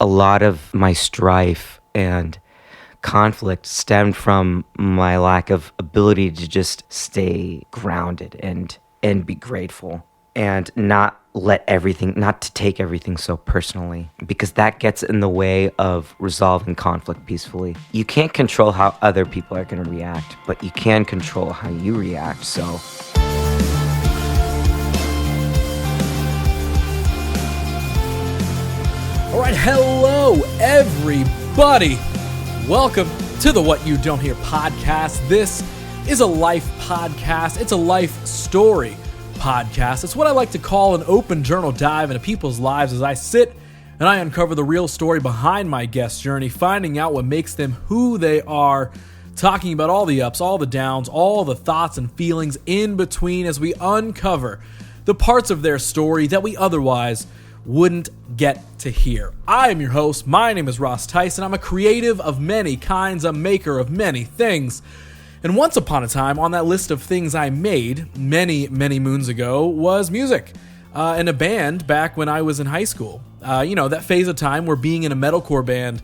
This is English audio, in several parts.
a lot of my strife and conflict stemmed from my lack of ability to just stay grounded and be grateful and not to take everything so personally, because that gets in the way of resolving conflict peacefully. You can't control how other people are going to react, but you can control how you react. So all right, hello everybody. Welcome to the What You Don't Hear podcast. This is a life podcast. It's a life story podcast. It's what I like to call an open journal dive into people's lives as I sit and I uncover the real story behind my guest's journey, finding out what makes them who they are, talking about all the ups, all the downs, all the thoughts and feelings in between as we uncover the parts of their story that we otherwise wouldn't get to hear. I am your host. My name is Ross Theisen. I'm a creative of many kinds, a maker of many things. And once upon a time, on that list of things I made many, many moons ago was music and a band back when I was in high school. That phase of time where being in a metalcore band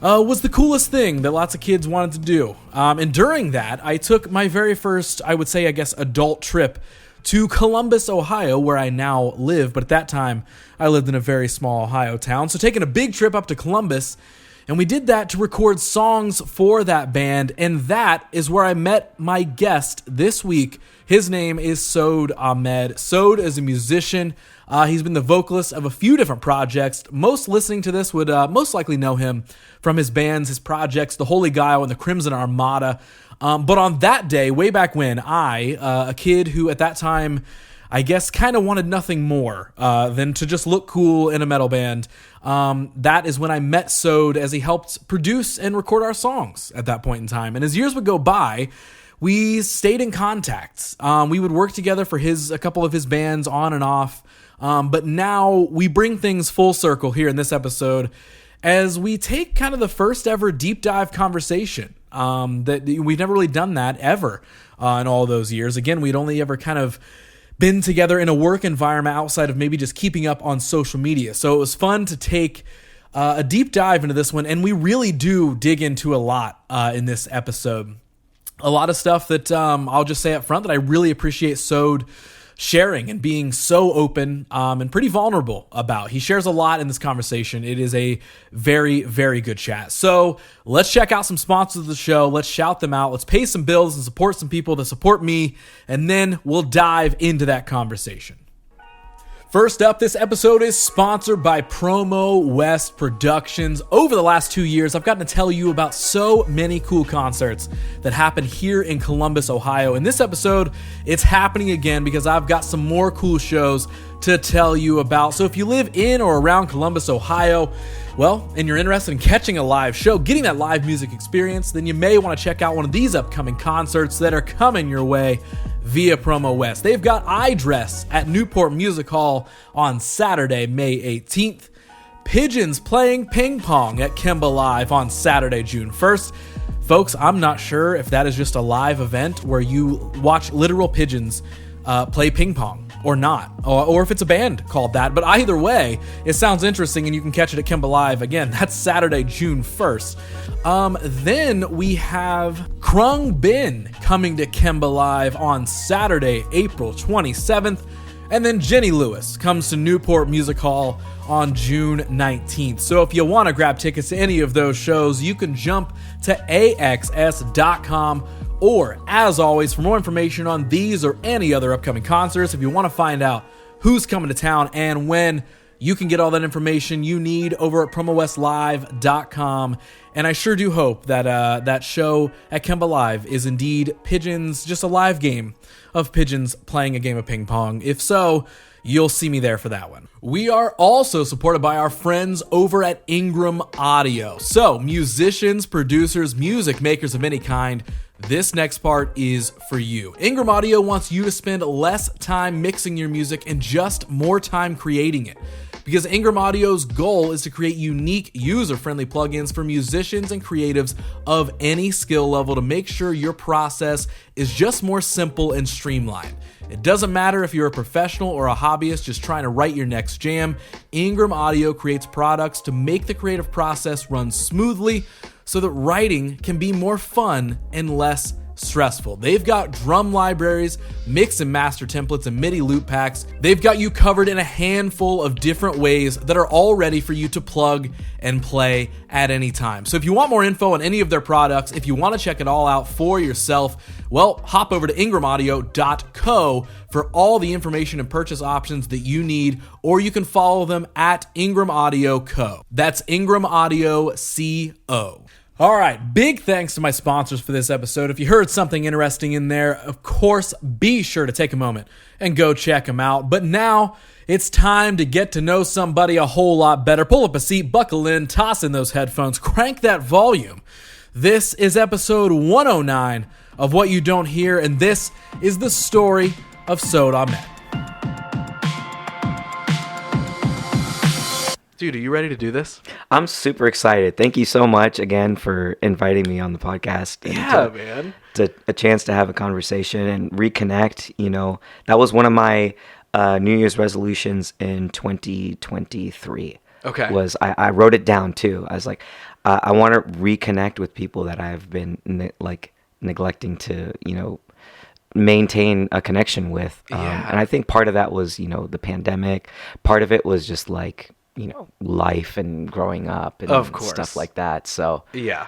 was the coolest thing that lots of kids wanted to do. And during that, I took my very first, adult trip to Columbus, Ohio, where I now live. But at that time, I lived in a very small Ohio town. So taking a big trip up to Columbus, and we did that to record songs for that band. And that is where I met my guest this week. His name is Saud Ahmed. Saud is a musician. He's been the vocalist of a few different projects. Most listening to this would most likely know him from his bands, his projects, the Holy Guile and the Crimson Armada. But on that day, way back when, a kid who at that time, I guess, kind of wanted nothing more than to just look cool in a metal band, that is when I met Saud as he helped produce and record our songs at that point in time. And as years would go by, we stayed in contact. We would work together for a couple of his bands on and off. But now we bring things full circle here in this episode as we take kind of the first ever deep dive conversation. That we've never really done that ever in all those years. Again, we'd only ever kind of been together in a work environment outside of maybe just keeping up on social media. So it was fun to take a deep dive into this one, and we really do dig into a lot in this episode. A lot of stuff that I'll just say up front that I really appreciate Saud sharing and being so open and pretty vulnerable about. He shares a lot in this conversation. It is a very, very good chat. So let's check out some sponsors of the show. Let's shout them out. Let's pay some bills and support some people that support me. And then we'll dive into that conversation. First up, this episode is sponsored by Promo West Productions. Over the last 2 years, I've gotten to tell you about so many cool concerts that happen here in Columbus, Ohio. In this episode, it's happening again because I've got some more cool shows to tell you about. So if you live in or around Columbus, Ohio, and you're interested in catching a live show, getting that live music experience, then you may want to check out one of these upcoming concerts that are coming your way via Promo West. They've got iDress at Newport Music Hall on Saturday, May 18th. Pigeons playing ping pong at Kemba Live on Saturday, June 1st. Folks, I'm not sure if that is just a live event where you watch literal pigeons play ping pong or not, or if it's a band called that. But either way, it sounds interesting and you can catch it at Kemba Live. Again, that's Saturday, June 1st. Then we have Krung Bin coming to Kemba Live on Saturday, April 27th. And then Jenny Lewis comes to Newport Music Hall on June 19th. So if you want to grab tickets to any of those shows, you can jump to axs.com. Or, as always, for more information on these or any other upcoming concerts, if you want to find out who's coming to town and when, you can get all that information you need over at promowestlive.com. And I sure do hope that that show at Kemba Live is indeed pigeons, just a live game of pigeons playing a game of ping pong. If so, you'll see me there for that one. We are also supported by our friends over at Ingram Audio. So, musicians, producers, music makers of any kind, this next part is for you. Ingram Audio wants you to spend less time mixing your music and just more time creating it. because Ingram Audio's goal is to create unique, user-friendly plugins for musicians and creatives of any skill level to make sure your process is just more simple and streamlined. It doesn't matter if you're a professional or a hobbyist just trying to write your next jam, Ingram Audio creates products to make the creative process run smoothly so that writing can be more fun and less stressful. They've got drum libraries, mix and master templates, and MIDI loop packs. They've got you covered in a handful of different ways that are all ready for you to plug and play at any time. So if you want more info on any of their products, if you want to check it all out for yourself, well, hop over to ingramaudio.co for all the information and purchase options that you need, or you can follow them at Ingram Audio Co. That's Ingram Audio Co. All right, big thanks to my sponsors for this episode. If you heard something interesting in there, of course, be sure to take a moment and go check them out. But now it's time to get to know somebody a whole lot better. Pull up a seat, buckle in, toss in those headphones, crank that volume. This is episode 109 of What You Don't Hear, and this is the story of Saud Ahmed. Dude, are you ready to do this? I'm super excited. Thank you so much again for inviting me on the podcast. Yeah, man. It's a chance to have a conversation and reconnect. You know, that was one of my New Year's resolutions in 2023. Okay. I wrote it down too. I was like, I want to reconnect with people that I've been neglecting to, maintain a connection with. And I think part of that was, the pandemic. Part of it was just like, life and growing up and of course. Stuff like that. So yeah.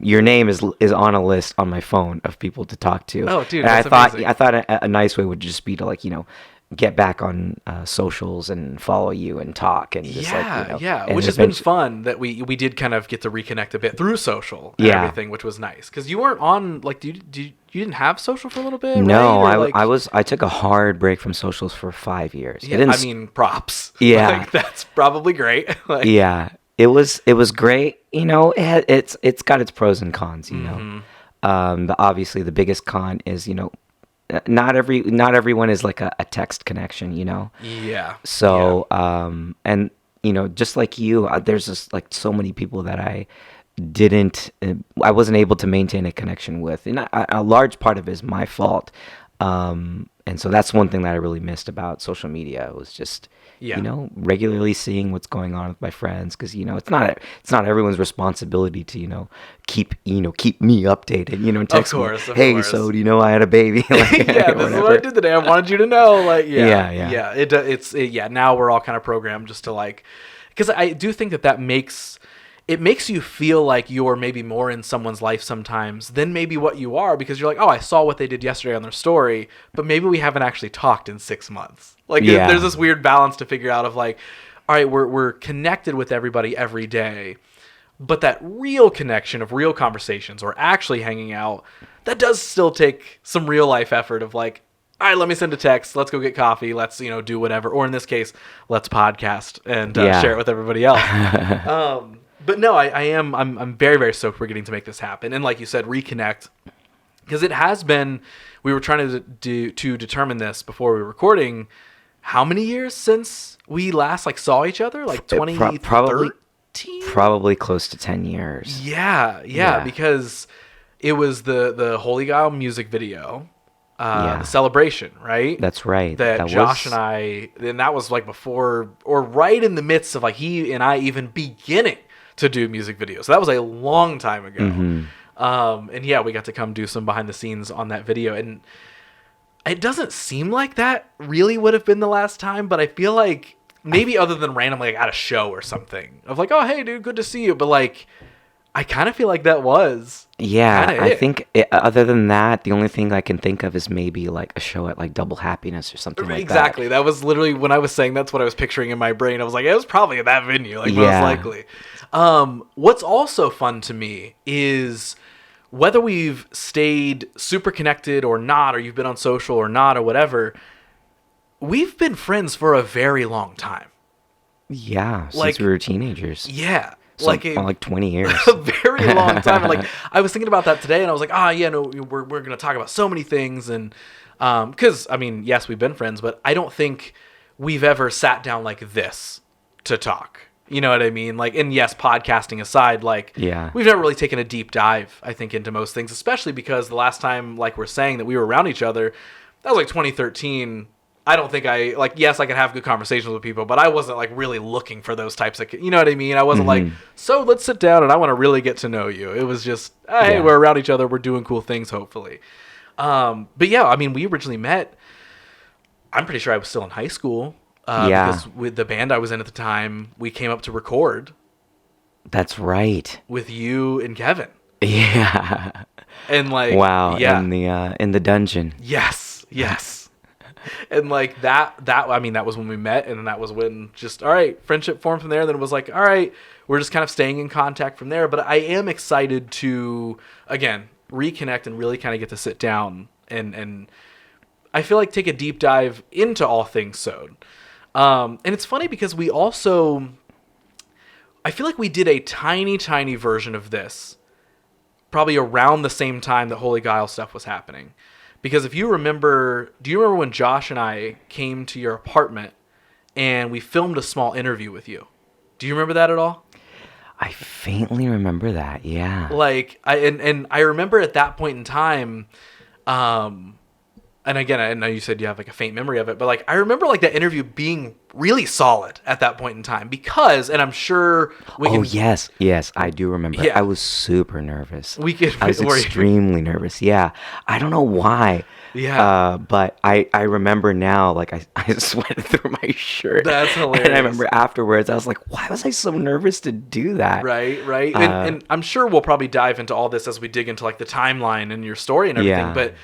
Your name is on a list on my phone of people to talk to. Oh, dude, and that's amazing. I thought a nice way would just be to get back on socials and follow you and talk and just and which has been fun that we did kind of get to reconnect a bit through social and everything, which was nice because you weren't on you didn't have social for a little bit. No, right? I took a hard break from socials for 5 years. Yeah, props. Yeah, that's probably great. Yeah, it was great. It's got its pros and cons. Obviously the biggest con is not everyone is like a text connection, Yeah. So, and just like you, there's just like so many people that I wasn't able to maintain a connection with, and a large part of it is my fault. And so that's one thing that I really missed about social media. It was just, regularly seeing what's going on with my friends. Cause it's not everyone's responsibility to, keep me updated, text me, hey, so I had a baby. Yeah, this is what I did today. I wanted you to know, now we're all kind of programmed just to because I do think that makes you feel like you're maybe more in someone's life sometimes than maybe what you are, because you're like, oh, I saw what they did yesterday on their story, but maybe we haven't actually talked in 6 months. There's this weird balance to figure out of all right, we're connected with everybody every day, but that real connection of real conversations or actually hanging out, that does still take some real life effort of all right, let me send a text. Let's go get coffee. Let's, do whatever. Or in this case, let's podcast and share it with everybody else. But no, I'm very, very stoked we're getting to make this happen. And like you said, reconnect. Because it has been, we were trying to determine this before we were recording, how many years since we last saw each other? 2013? Probably close to 10 years. Yeah, because it was the Holy Guile music video. The celebration, right? That's right. That Josh and I, and that was before or right in the midst of he and I even beginning to do music videos. So that was a long time ago. Mm-hmm. And we got to come do some behind the scenes on that video. And it doesn't seem like that really would have been the last time, but I feel like maybe other than randomly at a show or something of oh, hey dude, good to see you. But I kind of feel like that was. Yeah, I think other than that, the only thing I can think of is maybe a show at Double Happiness or something like that. Exactly. That was literally when I was saying that's what I was picturing in my brain. I was it was probably at that venue, most likely. What's also fun to me is whether we've stayed super connected or not, or you've been on social or not, or whatever, we've been friends for a very long time. Yeah, since we were teenagers. Yeah. So 20 years. A very long time. And I was thinking about that today, and I was we're going to talk about so many things. And because, yes, we've been friends, but I don't think we've ever sat down like this to talk. You know what I mean? Like, and yes, podcasting aside, like, Yeah. we've never really taken a deep dive, I think, into most things, especially because the last time, like we're saying, that we were around each other, that was like 2013. I don't think yes, I could have good conversations with people, but I wasn't like really looking for those types of, you know what I mean? I wasn't like, so let's sit down and I want to really get to know you. It was just, hey, we're around each other. We're doing cool things, hopefully. But yeah, I mean, we originally met, I'm pretty sure I was still in high school. Because with the band I was in at the time, we came up to record. That's right. With you and Kevin. Yeah. And like, wow. Yeah. In the dungeon. Yes. And like that I mean, that was when we met, and then that was when just, all right, friendship formed from there. And then it was like, all right, we're just kind of staying in contact from there. But I am excited to, again, reconnect and really kind of get to sit down and I feel like take a deep dive into all things Saud. And it's funny because we also, I feel like we did a tiny version of this probably around the same time that Holy Guile stuff was happening. Because if you remember, do you remember when Josh and I came to your apartment and we filmed a small interview with you? Do you remember that at all? I faintly remember that, yeah. Like, I remember at that point in time, and again, I know you said you have like a faint memory of it, but like I remember like that interview being really solid at that point in time because, and I'm sure we can... Oh, yes, I do remember. Yeah. I was super nervous. I was extremely nervous. Yeah. I don't know why. Yeah. But I remember now, like I sweated through my shirt. That's hilarious. And I remember afterwards, I was like, why was I so nervous to do that? Right. And I'm sure we'll probably dive into all this as we dig into like the timeline and your story and everything, Yeah. but I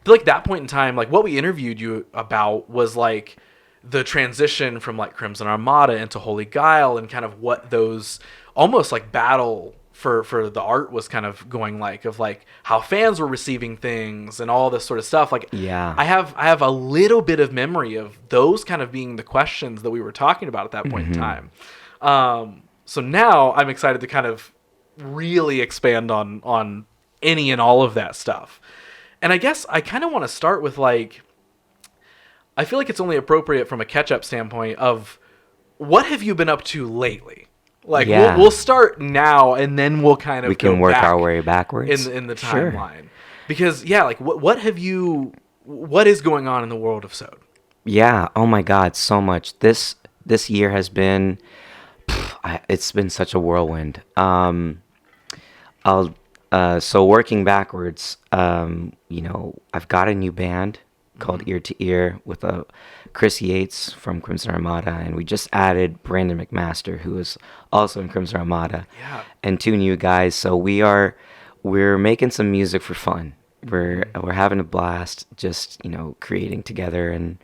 feel like that point in time, like what we interviewed you about was like the transition from like Crimson Armada into Holy Guile and kind of what those almost like battle for the art was kind of going like, of like how fans were receiving things and all this sort of stuff. Like, yeah, I have a little bit of memory of those kind of being the questions that we were talking about at that point in time. So now I'm excited to kind of really expand on any and all of that stuff. And I guess I kind of want to start with like, I feel like it's only appropriate from a catch-up standpoint of what have you been up to lately? Like, we'll start now and then we'll kind of can work our way backwards in the timeline. Sure. Because like what is going on in the world of Saud? Yeah. Oh my God, so much. This year has been, it's been such a whirlwind. So working backwards, I've got a new band called Ear to Ear with Chris Yates from Crimson Armada, and we just added Brandon McMaster, who is also in Crimson Armada, and 2 new guys. So we're making some music for fun. We're having a blast, just creating together and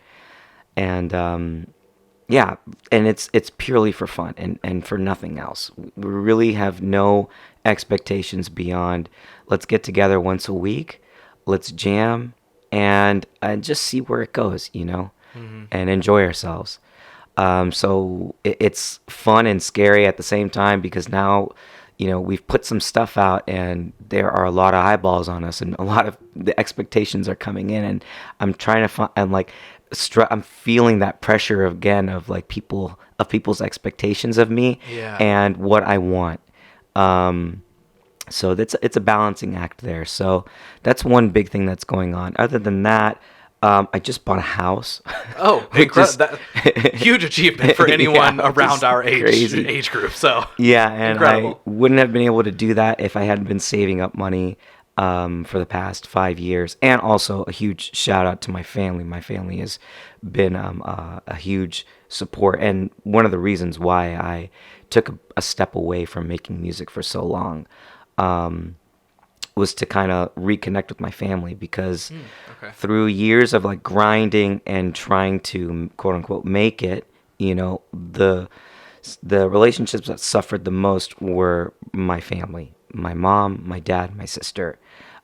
it's purely for fun and for nothing else. We really have no expectations beyond let's get together once a week, let's jam and just see where it goes, and enjoy ourselves. So it's fun and scary at the same time because now, we've put some stuff out and there are a lot of eyeballs on us and a lot of the expectations are coming in, and I'm trying to find, and like, I'm feeling that pressure again of like people's expectations of me and what I want. So it's a balancing act there. So that's one big thing that's going on. Other than that, I just bought a house. Oh, huge achievement for anyone around our age group. So yeah, and incredible. I wouldn't have been able to do that if I hadn't been saving up money for the past 5 years. And also a huge shout out to my family. My family has been a huge support, and one of the reasons why I took a step away from making music for so long was to kind of reconnect with my family, because through years of like grinding and trying to quote unquote make it, the relationships that suffered the most were my family, my mom, my dad, my sister.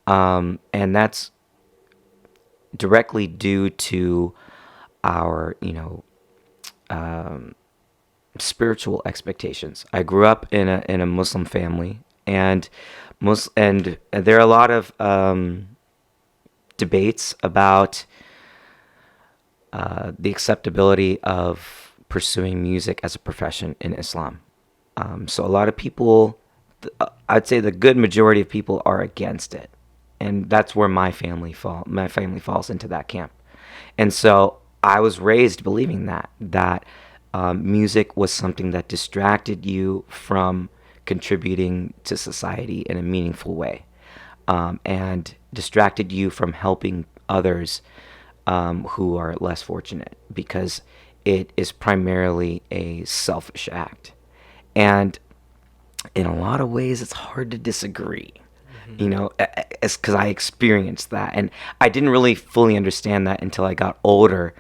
And that's directly due to our, spiritual expectations. I grew up in a Muslim family, and there are a lot of debates about the acceptability of pursuing music as a profession in Islam. So a lot of people, I'd say the good majority of people are against it. And that's where my family falls into that camp. And so I was raised believing that music was something that distracted you from contributing to society in a meaningful way, and distracted you from helping others who are less fortunate, because it is primarily a selfish act. And in a lot of ways, it's hard to disagree. It's because I experienced that, and I didn't really fully understand that until I got older,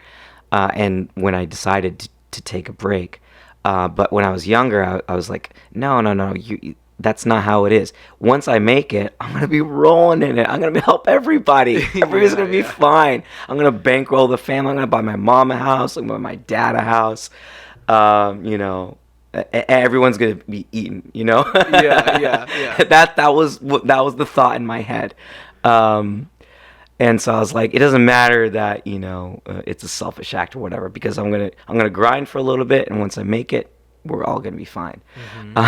and when I decided to take a break. But when I was younger, I was like, no, that's not how it is. Once I make it, I'm gonna be rolling in it. I'm gonna help everybody. Everybody's gonna be fine. I'm gonna bankroll the family. I'm gonna buy my mom a house. I'm gonna buy my dad a house. Everyone's gonna be eaten, Yeah. that was the thought in my head, and so I was like, it doesn't matter that it's a selfish act or whatever, because I'm gonna grind for a little bit, and once I make it, we're all gonna be fine. But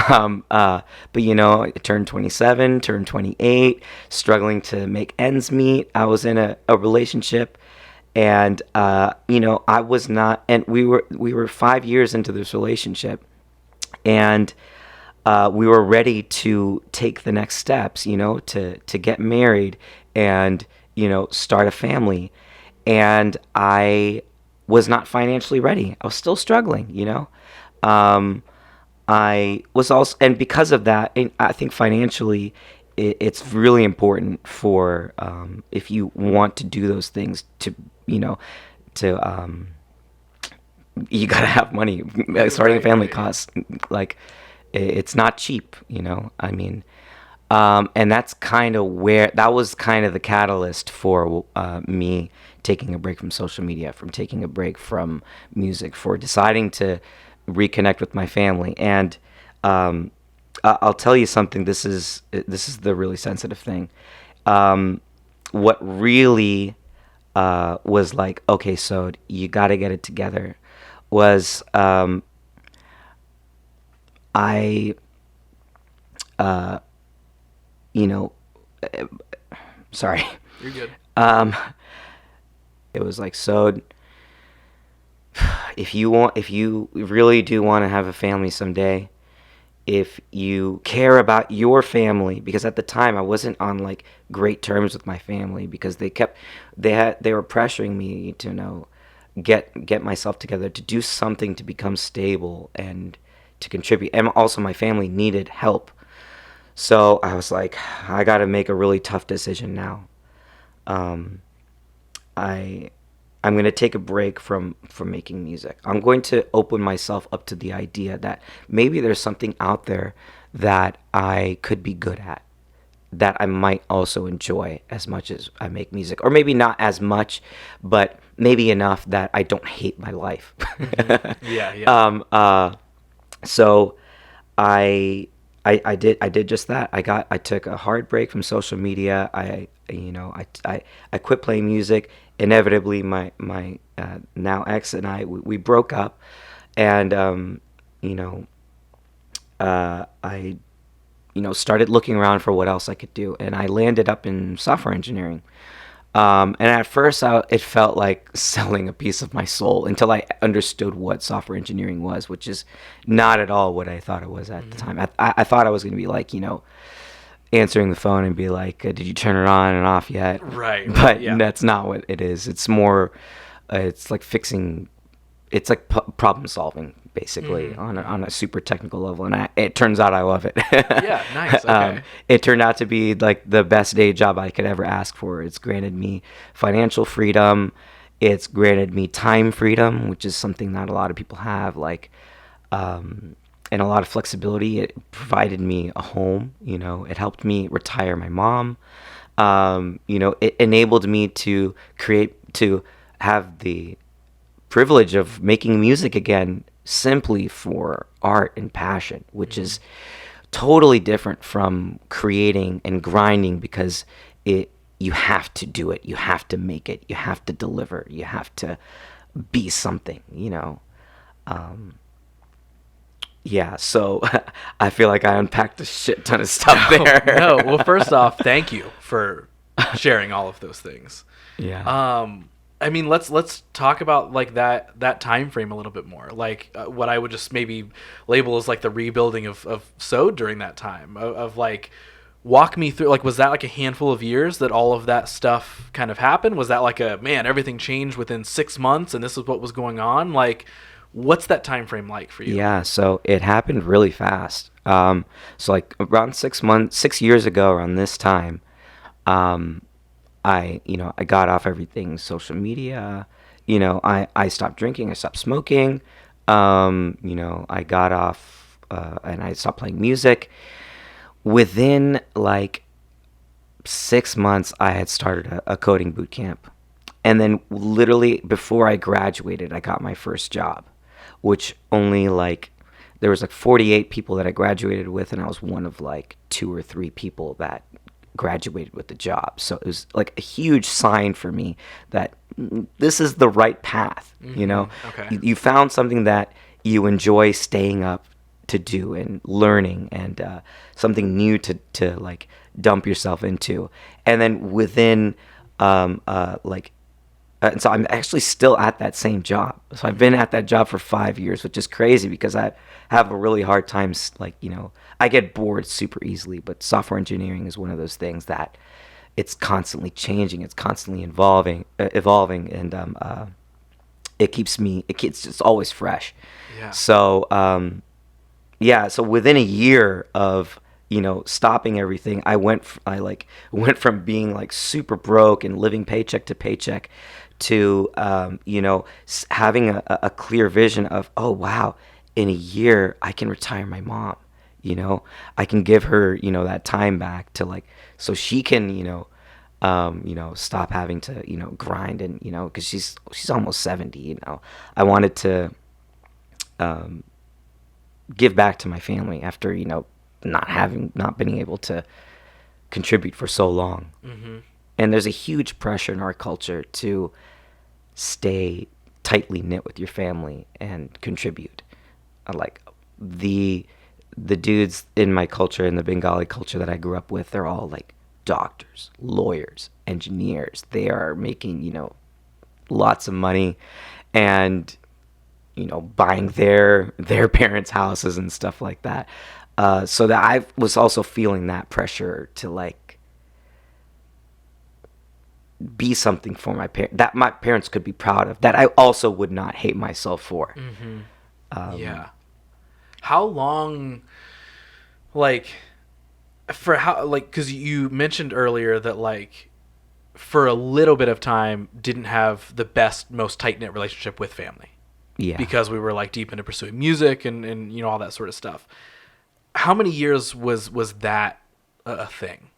I turned 27, turned 28, struggling to make ends meet. I was in a relationship. And I was not, and we were 5 years into this relationship, and we were ready to take the next steps, to get married and start a family. And I was not financially ready. I was still struggling. I was also, and because of that, I think financially, it's really important for if you want to do those things to you gotta have money. Starting a family costs, like, it's not cheap, I mean, and that was kind of the catalyst for me taking a break from social media, from taking a break from music, for deciding to reconnect with my family. And I'll tell you something. This is the really sensitive thing. What really was like, okay, so you got to get it together, was sorry. You're good. It was like, so if you really do want to have a family someday, if you care about your family, because at the time I wasn't on like great terms with my family, because they were pressuring me to get myself together, to do something, to become stable and to contribute. And also my family needed help. So I was like, I got to make a really tough decision now. I'm going to take a break from making music. I'm going to open myself up to the idea that maybe there's something out there that I could be good at, that I might also enjoy as much as I make music. Or maybe not as much, but maybe enough that I don't hate my life. Yeah. So I did just that. I took a hard break from social media. I quit playing music. Inevitably, my now ex and I, we broke up, and I started looking around for what else I could do, and I landed up in software engineering. And at first, it felt like selling a piece of my soul, until I understood what software engineering was, which is not at all what I thought it was at the time. I thought I was going to be like, answering the phone and be like, did you turn it on and off yet? Right. But yeah. That's not what it is. It's more, it's like problem solving, basically, on a super technical level. And it turns out I love it. Yeah, nice. Okay. It turned out to be like the best day job I could ever ask for. It's granted me financial freedom. It's granted me time freedom, which is something not a lot of people have. And a lot of flexibility. It provided me a home. It helped me retire my mom. It enabled me to have the privilege of making music again, simply for art and passion, which is totally different from creating and grinding, because you have to do it, you have to make it, you have to deliver, you have to be something, Yeah, so I feel like I unpacked a shit ton of stuff there. No, well, first off, thank you for sharing all of those things. Yeah. I mean, let's talk about like that time frame a little bit more. Like what I would just maybe label as like the rebuilding of Saud during that time of like walk me through, like, was that like a handful of years that all of that stuff kind of happened? Was that like a, man, everything changed within 6 months and this is what was going on? Like, what's that time frame like for you? Yeah, so it happened really fast. So like around 6 years ago, around this time, I got off everything, social media. I stopped drinking, I stopped smoking. I got off, and I stopped playing music. Within like 6 months, I had started a coding boot camp. And then literally before I graduated, I got my first job, which only like, there was like 48 people that I graduated with, and I was one of like 2 or 3 people that graduated with the job. So it was like a huge sign for me that this is the right path. Okay. You found something that you enjoy staying up to do and learning, and something new to like dump yourself into. And then within and so I'm actually still at that same job. So I've been at that job for 5 years, which is crazy because I have a really hard time, I get bored super easily, but software engineering is one of those things that it's constantly changing, it's constantly evolving, and it's just always fresh. Yeah. So, so within a year of stopping everything, I went from being like super broke and living paycheck to paycheck to having a clear vision of, oh wow, in a year I can retire my mom. I can give her that time back to like, so she can stop having to grind, and because she's almost 70. I wanted to give back to my family after not being able to contribute for so long. Mm-hmm. And there's a huge pressure in our culture to stay tightly knit with your family and contribute. Like the dudes in my culture, in the Bengali culture that I grew up with, they're all like doctors, lawyers, engineers. They are making lots of money, and buying their parents' houses and stuff like that. So that I was also feeling that pressure to like be something for my parents that my parents could be proud of, that I also would not hate myself for. Mm-hmm. Yeah. How long, like, for how, like, because you mentioned earlier that like for a little bit of time didn't have the best, most tight-knit relationship with family. Yeah. Because we were like deep into pursuing music and all that sort of stuff. How many years was that a thing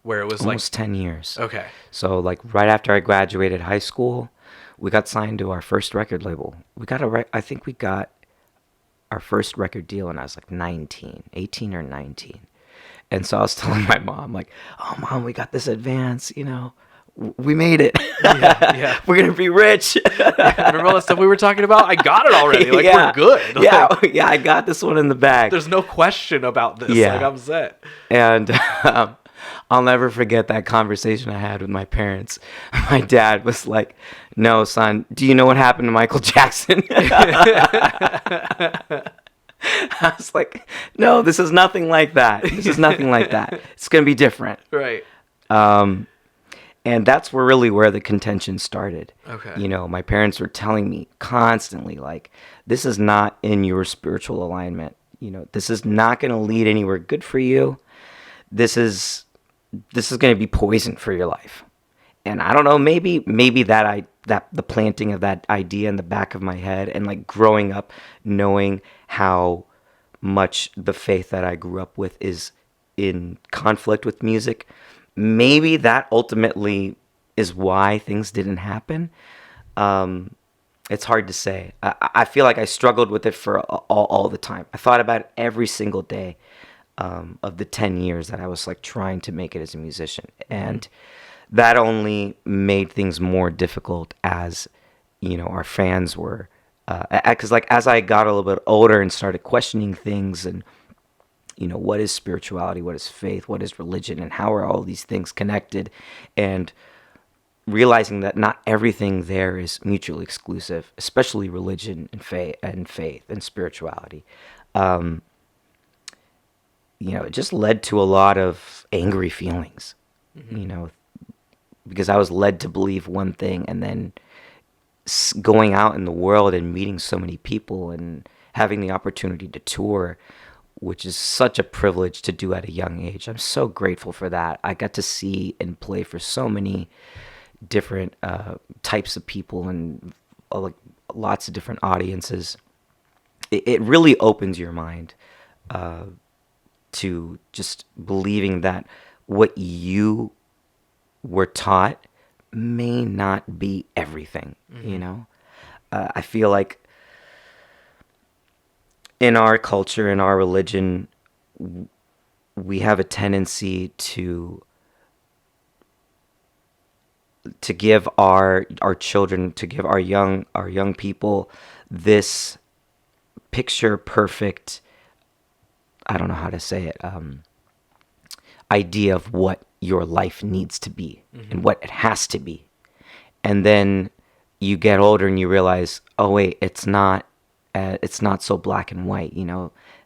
where it was almost 10 years. Okay. So like right after I graduated high school, we got signed to our first record label. I think we got our first record deal when I was like 18 or 19. And so I was telling my mom, like, oh mom, we got this advance, we made it. Yeah. We're going to be rich. Remember all that stuff we were talking about? I got it already. Like, yeah. We're good. Yeah, I got this one in the bag. There's no question about this. Yeah. Like, I'm set. And I'll never forget that conversation I had with my parents. My dad was like, no, son, do you know what happened to Michael Jackson? I was like, no, this is nothing like that. This is nothing like that. It's going to be different. Right. And that's where the contention started. Okay. My parents were telling me constantly, like, this is not in your spiritual alignment. This is not going to lead anywhere good for you. This is going to be poison for your life. And I don't know, maybe that the planting of that idea in the back of my head, and like growing up knowing how much the faith that I grew up with is in conflict with music, maybe that ultimately is why things didn't happen. It's hard to say. I feel like I struggled with it for all the time. I thought about it every single day of the 10 years that I was like trying to make it as a musician. And that only made things more difficult as, our fans were because like as I got a little bit older and started questioning things, and what is spirituality, what is faith, what is religion, and how are all these things connected, and realizing that not everything there is mutually exclusive, especially religion and faith and spirituality. It just led to a lot of angry feelings, because I was led to believe one thing, and then going out in the world and meeting so many people and having the opportunity to tour, which is such a privilege to do at a young age. I'm so grateful for that. I got to see and play for so many different types of people and like lots of different audiences. It really opens your mind to just believing that what you were taught may not be everything. I feel like in our culture, in our religion, we have a tendency to give our children, to give our young people this picture perfect, I don't know how to say it, idea of what your life needs to be and what it has to be. And then you get older and you realize, oh wait, it's not so black and white.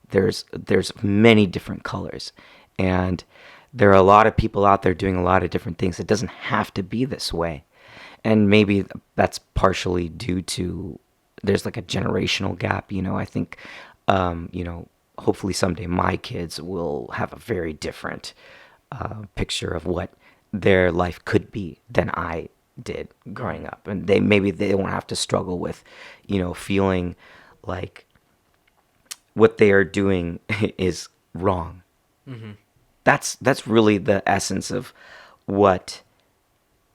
There's many different colors, and there are a lot of people out there doing a lot of different things. It doesn't have to be this way. And maybe that's partially due to there's like a generational gap. I think, hopefully someday my kids will have a very different picture of what their life could be than I did growing up. And they won't have to struggle with, feeling like what they are doing is wrong. Mm-hmm. That's really the essence of what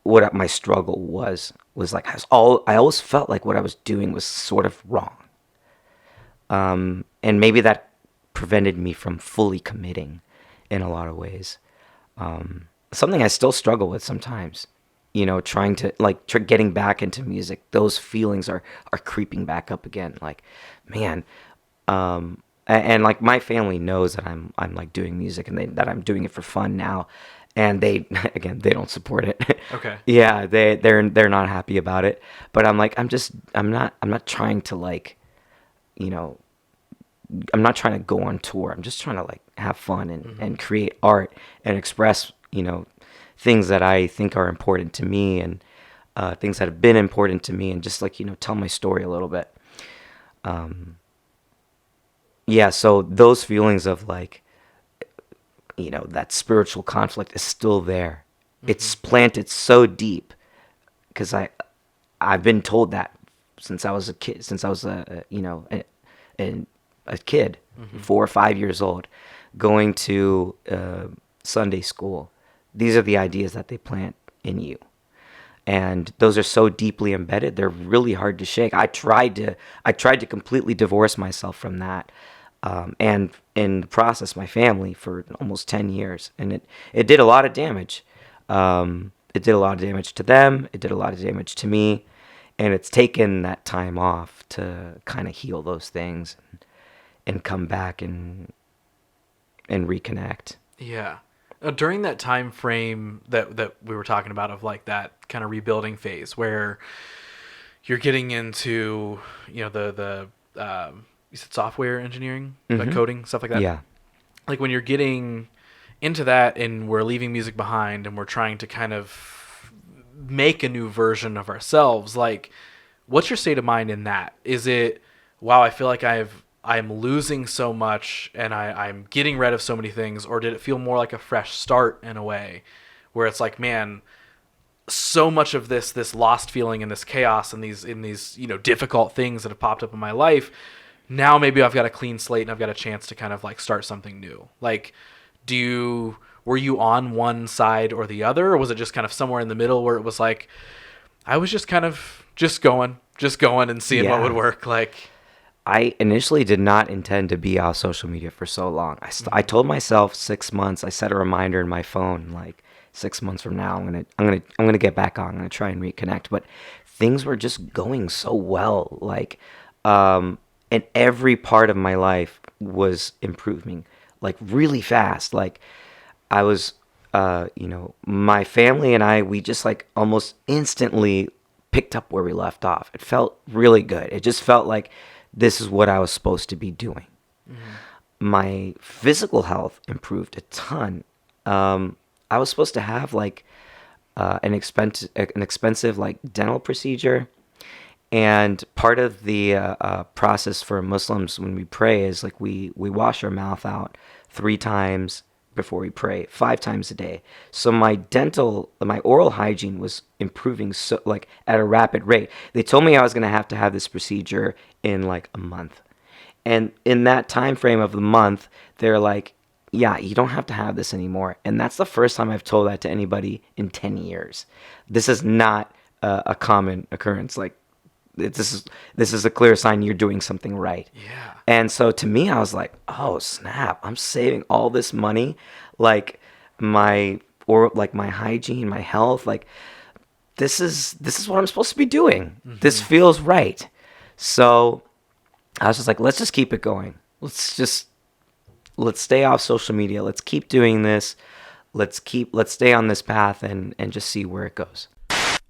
my struggle was like. I always felt like what I was doing was sort of wrong. And maybe that prevented me from fully committing in a lot of ways. Something I still struggle with sometimes, trying to getting back into music. Those feelings are creeping back up again. Like, man, and like my family knows that I'm like doing music and that I'm doing it for fun now, and they don't support it. Okay. Yeah, they're not happy about it. But I'm like, I'm not trying to I'm not trying to go on tour. I'm just trying to have fun and create art and express things that I think are important to me, and things that have been important to me, and just tell my story a little bit. Yeah, so those feelings of that spiritual conflict is still there. Mm-hmm. It's planted so deep because I've been told that since I was a kid, a kid, mm-hmm. 4 or 5 years old, going to Sunday school. These are the ideas that they plant in you. And those are so deeply embedded, they're really hard to shake. I tried to completely divorce myself from that. And in the process, my family for almost 10 years. And it did a lot of damage. It did a lot of damage to them. It did a lot of damage to me. And it's taken that time off to kind of heal those things and come back and reconnect. Yeah. During that time frame that we were talking about of that kind of rebuilding phase where you're getting into, the you said software engineering, mm-hmm. Coding, stuff like that. Yeah. When you're getting into that and we're leaving music behind and we're trying to kind of make a new version of ourselves, what's your state of mind in that? Is it, wow, I feel like I'm losing so much and I'm getting rid of so many things, or did it feel more like a fresh start in a way where it's man, so much of this lost feeling and this chaos and these difficult things that have popped up in my life, now maybe I've got a clean slate and I've got a chance to kind of start something new. Were you on one side or the other, or was it just kind of somewhere in the middle where it was I was just kind of just going and seeing what would work? I initially did not intend to be off social media for so long. I told myself 6 months. I set a reminder in my phone, 6 months from now, I'm gonna get back on. I'm gonna try and reconnect. But things were just going so well. And every part of my life was improving, like really fast. Like I was, my family and we just like almost instantly picked up where we left off. It felt really good. It just felt like this is what I was supposed to be doing. My physical health improved a ton. I was supposed to have like an expensive like dental procedure. And part of the process for Muslims when we pray is like we wash our mouth out 3 times before we pray, 5 times a day. So my oral hygiene was improving so like at a rapid rate. They told me I was going to have this procedure in like a month. And in that time frame of the month, they're like, yeah, you don't have to have this anymore. And that's the first time I've told that to anybody in 10 years. This is not a common occurrence. Like, this is a clear sign you're doing something right. Yeah. And so to me, I was like, oh snap, I'm saving all this money, like my hygiene, my health, like this is what I'm supposed to be doing. This feels right. So I was just like, let's just keep it going. Let's stay off social media. Let's keep doing this. Let's stay on this path and just see where it goes.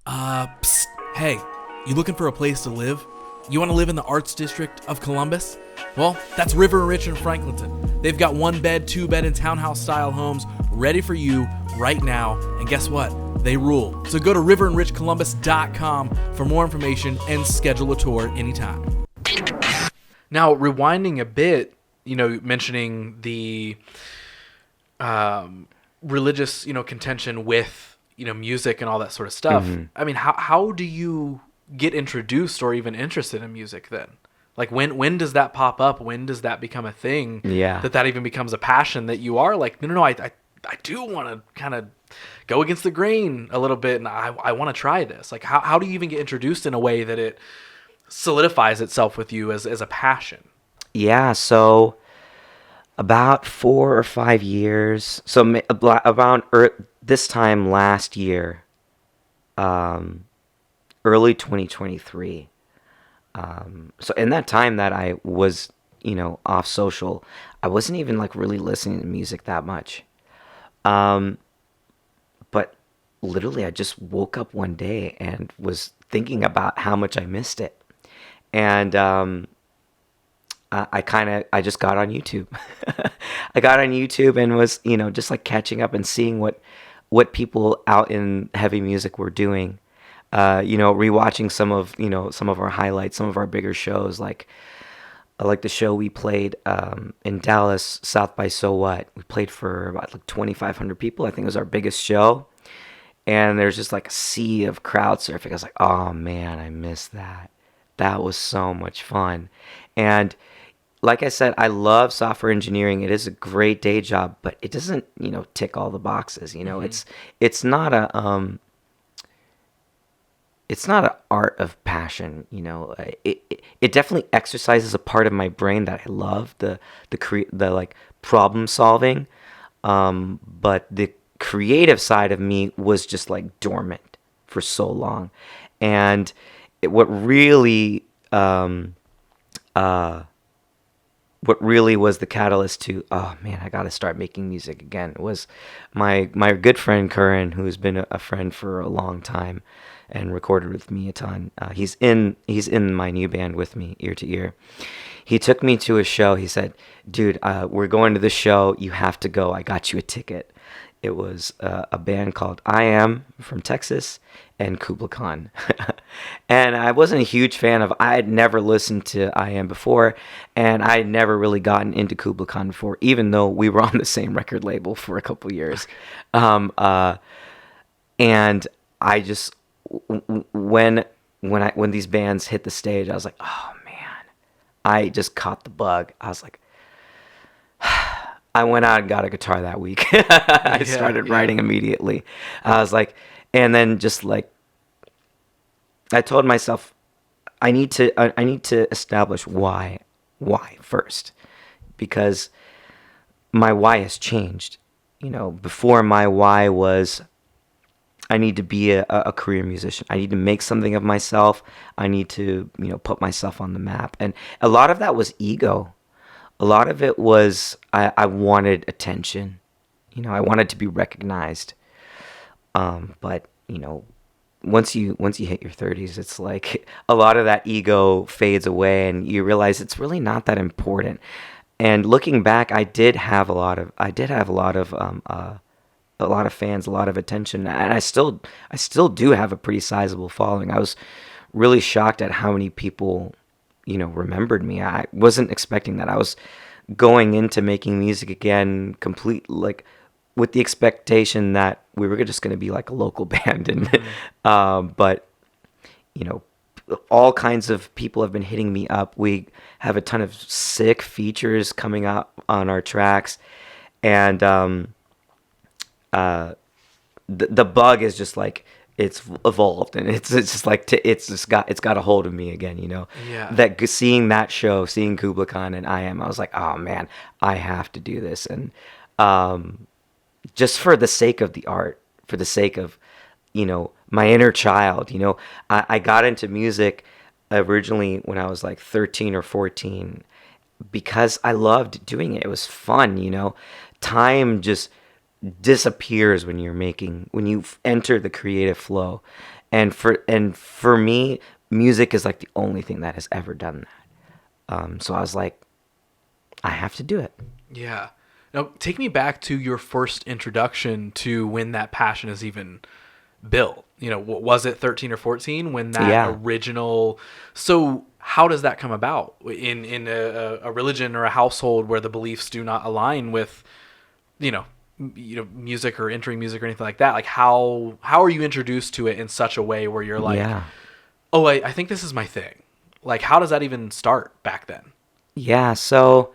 Psst. Hey, you looking for a place to live? You want to live in the Arts District of Columbus? Well, that's River and Rich in Franklinton. They've got 1-bed, 2-bed, and townhouse-style homes ready for you right now. And guess what? They rule. So go to riverandrichcolumbus.com for more information and schedule a tour anytime. Now, rewinding a bit, mentioning the religious, contention with, music and all that sort of stuff. I mean, how do you get introduced or even interested in music then? Like when does that pop up? When does that become a thing? Yeah. That even becomes a passion that you are like, no, I do want to kind of go against the grain a little bit, and I want to try this. Like how do you even get introduced in a way that it solidifies itself with you as a passion? Yeah, so about 4 or 5 years, so about this time last year, early 2023. So in that time that I was, off social, I wasn't even like really listening to music that much. But literally I just woke up one day and was thinking about how much I missed it. And I just got on YouTube. I got on YouTube and was, just like catching up and seeing what people out in heavy music were doing. Rewatching some of our highlights, some of our bigger shows, like the show we played in Dallas, South by So What. We played for about like 2,500 people. I think it was our biggest show. And there's just like a sea of crowd surfing. I was like, oh man, I missed that. That was so much fun. And like I said, I love software engineering. It is a great day job, but it doesn't, tick all the boxes. It's not an art of passion. It definitely exercises a part of my brain that I love, the like problem solving. But the creative side of me was just like dormant for so long. And what really was the catalyst to, oh man, I gotta start making music again, it was my good friend Curran, who's been a friend for a long time and recorded with me a ton. He's in my new band with me, Ear to Ear. He took me to a show. He said, dude, we're going to this show. You have to go. I got you a ticket. It was a band called I Am from Texas and Kubla Khan. And I wasn't a huge fan of, I had never listened to I Am before, and I had never really gotten into Kubla Khan before, even though we were on the same record label for a couple years. And I just, when these bands hit the stage, I was like, oh man, I just caught the bug. I was like, I went out and got a guitar that week. I started writing immediately. I was like, and then just like, I told myself, I need to establish why first, because my why has changed. Before my why was, I need to be a career musician. I need to make something of myself. I need to, put myself on the map. And a lot of that was ego. A lot of it was I wanted attention. I wanted to be recognized. But once you hit your 30s, it's like a lot of that ego fades away, and you realize it's really not that important. And looking back, I did have a lot of fans, a lot of attention, and I still do have a pretty sizable following. I was really shocked at how many people, remembered me. I wasn't expecting that. I was going into making music again with the expectation that we were just going to be like a local band, and but all kinds of people have been hitting me up. We have a ton of sick features coming up on our tracks, and the bug is just like it's evolved, and it's just like it's got a hold of me again. Yeah. That seeing Kubla Khan and I was like, oh man, I have to do this, and just for the sake of the art, for the sake of my inner child. I got into music originally when I was like 13 or 14 because I loved doing it. It was fun. Time just disappears when you enter the creative flow, and for me, music is like the only thing that has ever done that. So I was like, I have to do it. Yeah. Now take me back to your first introduction to when that passion is even built. Was it 13 or 14 when that original? So how does that come about in a religion or a household where the beliefs do not align with music or entering music or anything like that? Like how are you introduced to it in such a way where you're like, oh, I think this is my thing? Like, how does that even start back then? Yeah, so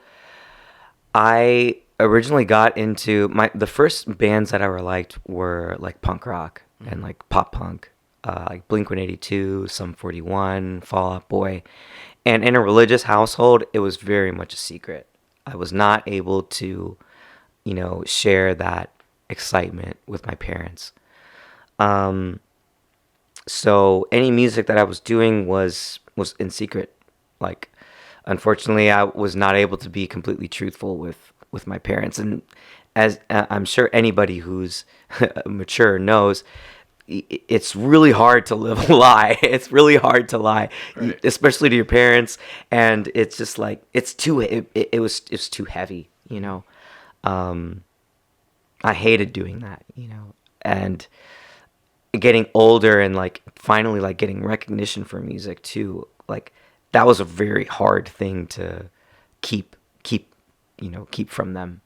I originally got into the first bands that I liked were like punk rock and like pop punk, like Blink-182, Sum 41, Fall Out Boy. And in a religious household, it was very much a secret. I was not able to share that excitement with my parents. So any music that I was doing was in secret. Like, unfortunately, I was not able to be completely truthful with my parents. And as I'm sure anybody who's mature knows, it's really hard to live a lie. It's really hard to lie, right, especially to your parents. And it's just like, it was too heavy, I hated doing that, and getting older and like finally like getting recognition for music too. Like that was a very hard thing to keep from them.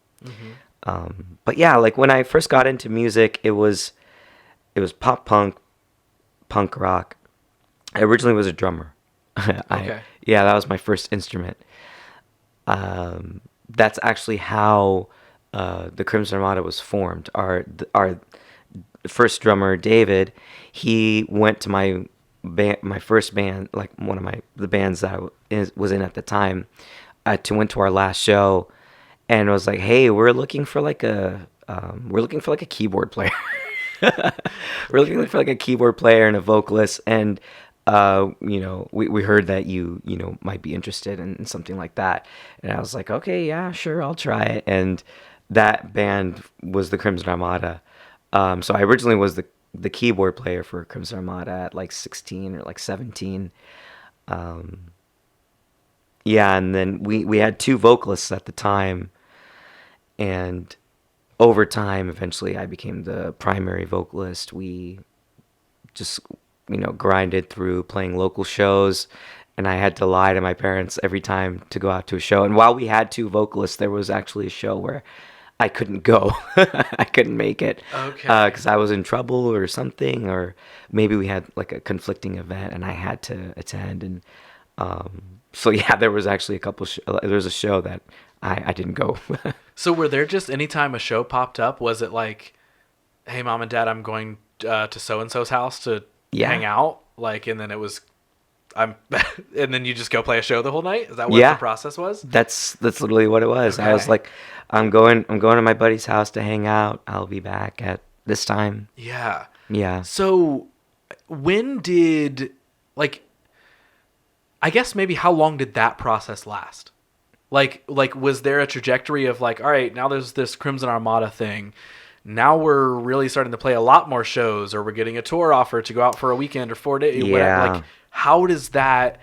But yeah, like when I first got into music, it was pop punk rock. I originally was a drummer. Okay. That was my first instrument. That's actually how the Crimson Armada was formed. Our first drummer, David, he went to my first band, like one of the bands that I was in at the time, went to our last show, and was like, "Hey, we're looking for like a keyboard player. We're looking for like a keyboard player and a vocalist, and we heard that you might be interested in something like that." And I was like, "Okay, yeah, sure, I'll try it." And that band was the Crimson Armada. So I originally was the keyboard player for Crimson Armada at like 16 or like 17. And then we had two vocalists at the time, and over time, eventually I became the primary vocalist. We just, grinded through playing local shows, and I had to lie to my parents every time to go out to a show. And while we had two vocalists, there was actually a show where I couldn't go. I couldn't make it. Okay. Because I was in trouble or something, or maybe we had like a conflicting event and I had to attend. And so yeah, there was actually there was a show that I didn't go. So were there just anytime a show popped up, was it like, hey, Mom and Dad, I'm going to so-and-so's house to hang out? Like, and then it was, and then you just go play a show the whole night? Is that what the process was? That's literally what it was. Okay. I was like, I'm going to my buddy's house to hang out. I'll be back at this time. Yeah. Yeah. So when did, like, I guess maybe how long did that process last? Like was there a trajectory of like, all right, now there's this Crimson Armada thing. Now we're really starting to play a lot more shows, or we're getting a tour offer to go out for a weekend or 4 days. Yeah. Like, how does that,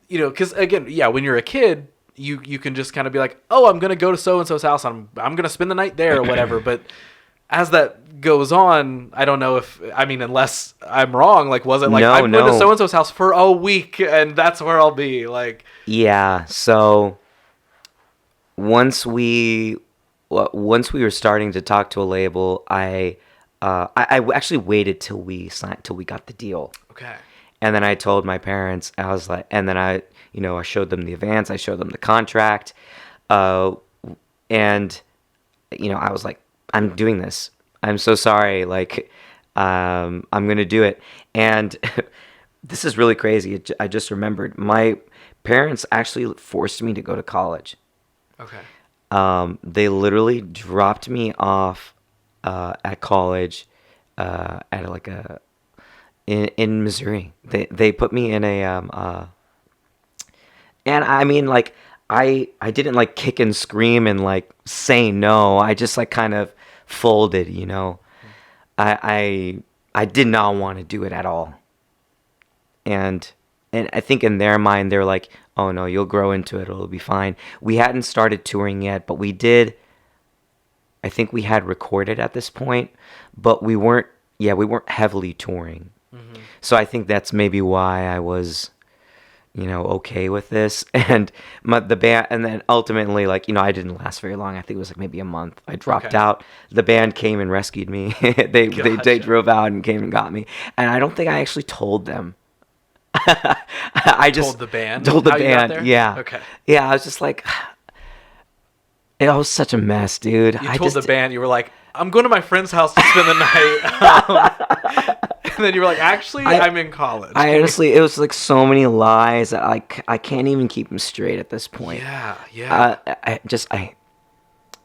because again, yeah, when you're a kid, you can just kind of be like, oh, I'm going to go to so-and-so's house. I'm going to spend the night there or whatever. But as that goes on, I don't know unless I'm wrong, like, was it like, I'm going to so-and-so's house for a week and that's where I'll be? Like, yeah. So once we were starting to talk to a label, I actually waited till we got the deal. Okay. And then I told my parents, I was like, and then I showed them the advance, I showed them the contract, and I was like, I'm doing this. I'm so sorry. Like, I'm gonna do it. And this is really crazy. I just remembered my parents actually forced me to go to college. Okay. They literally dropped me off at college at like in Missouri. They put me in a and I mean, like, I didn't like kick and scream and like say no. I just like kind of folded, I did not want to do it at all. And I think in their mind they're like, oh no, you'll grow into it, it'll be fine. We hadn't started touring yet, but we did. I think we had recorded at this point, but we weren't heavily touring. Mm-hmm. So I think that's maybe why I was, okay with this. And the band, and then ultimately, like, I didn't last very long. I think it was like maybe a month. I dropped out. The band came and rescued me. They drove out and came and got me. And I don't think I actually told them. I just told the band. Told the band. Yeah. Okay. Yeah, I was just like, it was such a mess, dude. You told the band, you were like, I'm going to my friend's house to spend the night. And then you were like, actually, I'm in college. I honestly, it was like so many lies that I can't even keep them straight at this point. Yeah.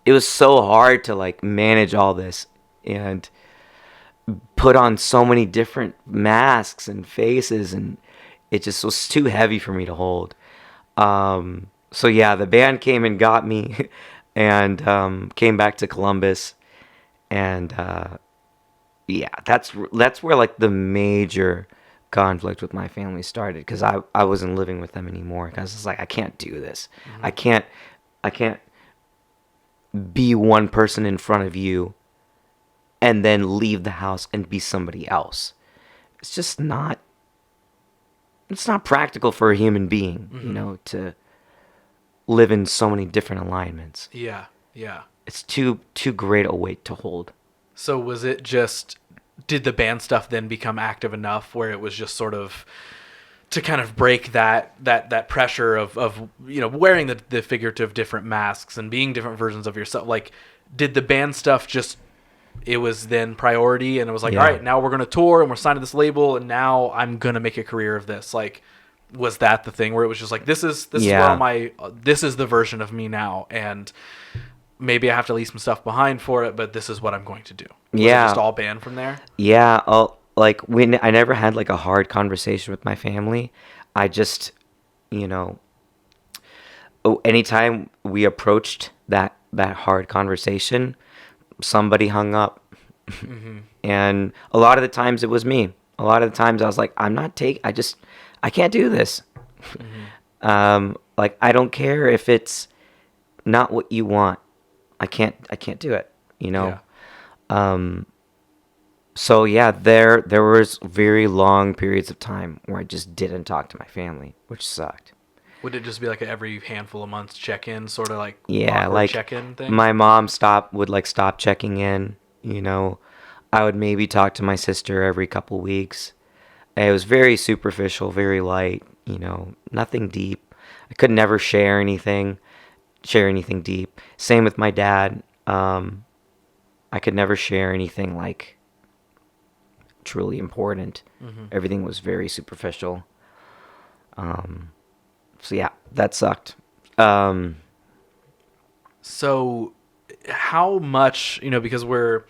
It was so hard to like manage all this and put on so many different masks and faces, and it just was too heavy for me to hold. So yeah, the band came and got me and came back to Columbus. And yeah, that's where like the major conflict with my family started, because I wasn't living with them anymore, because it's like, I can't do this. Mm-hmm. I can't be one person in front of you and then leave the house and be somebody else. It's just not. It's not practical for a human being, mm-hmm. To live in so many different alignments. Yeah. It's too great a weight to hold. So was it just, did the band stuff then become active enough where it was just sort of to kind of break that pressure of wearing the figurative different masks and being different versions of yourself? Like, did the band stuff just, it was then priority, and it was like, all right, now we're going to tour and we're signed to this label, and now I'm going to make a career of this? Like, was that the thing where it was just like, this is where this is the version of me now, and maybe I have to leave some stuff behind for it, but this is what I'm going to do? Was it just all band from there? Yeah. Like, when I never had like a hard conversation with my family. I just, anytime we approached that hard conversation, somebody hung up. Mm-hmm. And a lot of the times it was me. A lot of the times I was like, I can't do this. Mm-hmm. Like, I don't care if it's not what you want. I can't do it, Yeah. So yeah, there was very long periods of time where I just didn't talk to my family, which sucked. Would it just be like every handful of months check-in, sort of like like check-in thing? My mom would stop checking in, I would maybe talk to my sister every couple weeks. It was very superficial, very light, nothing deep. I could never share anything deep. Same with my dad. I could never share anything like truly important. Mm-hmm. Everything was very superficial. So yeah, that sucked. So how much, because we're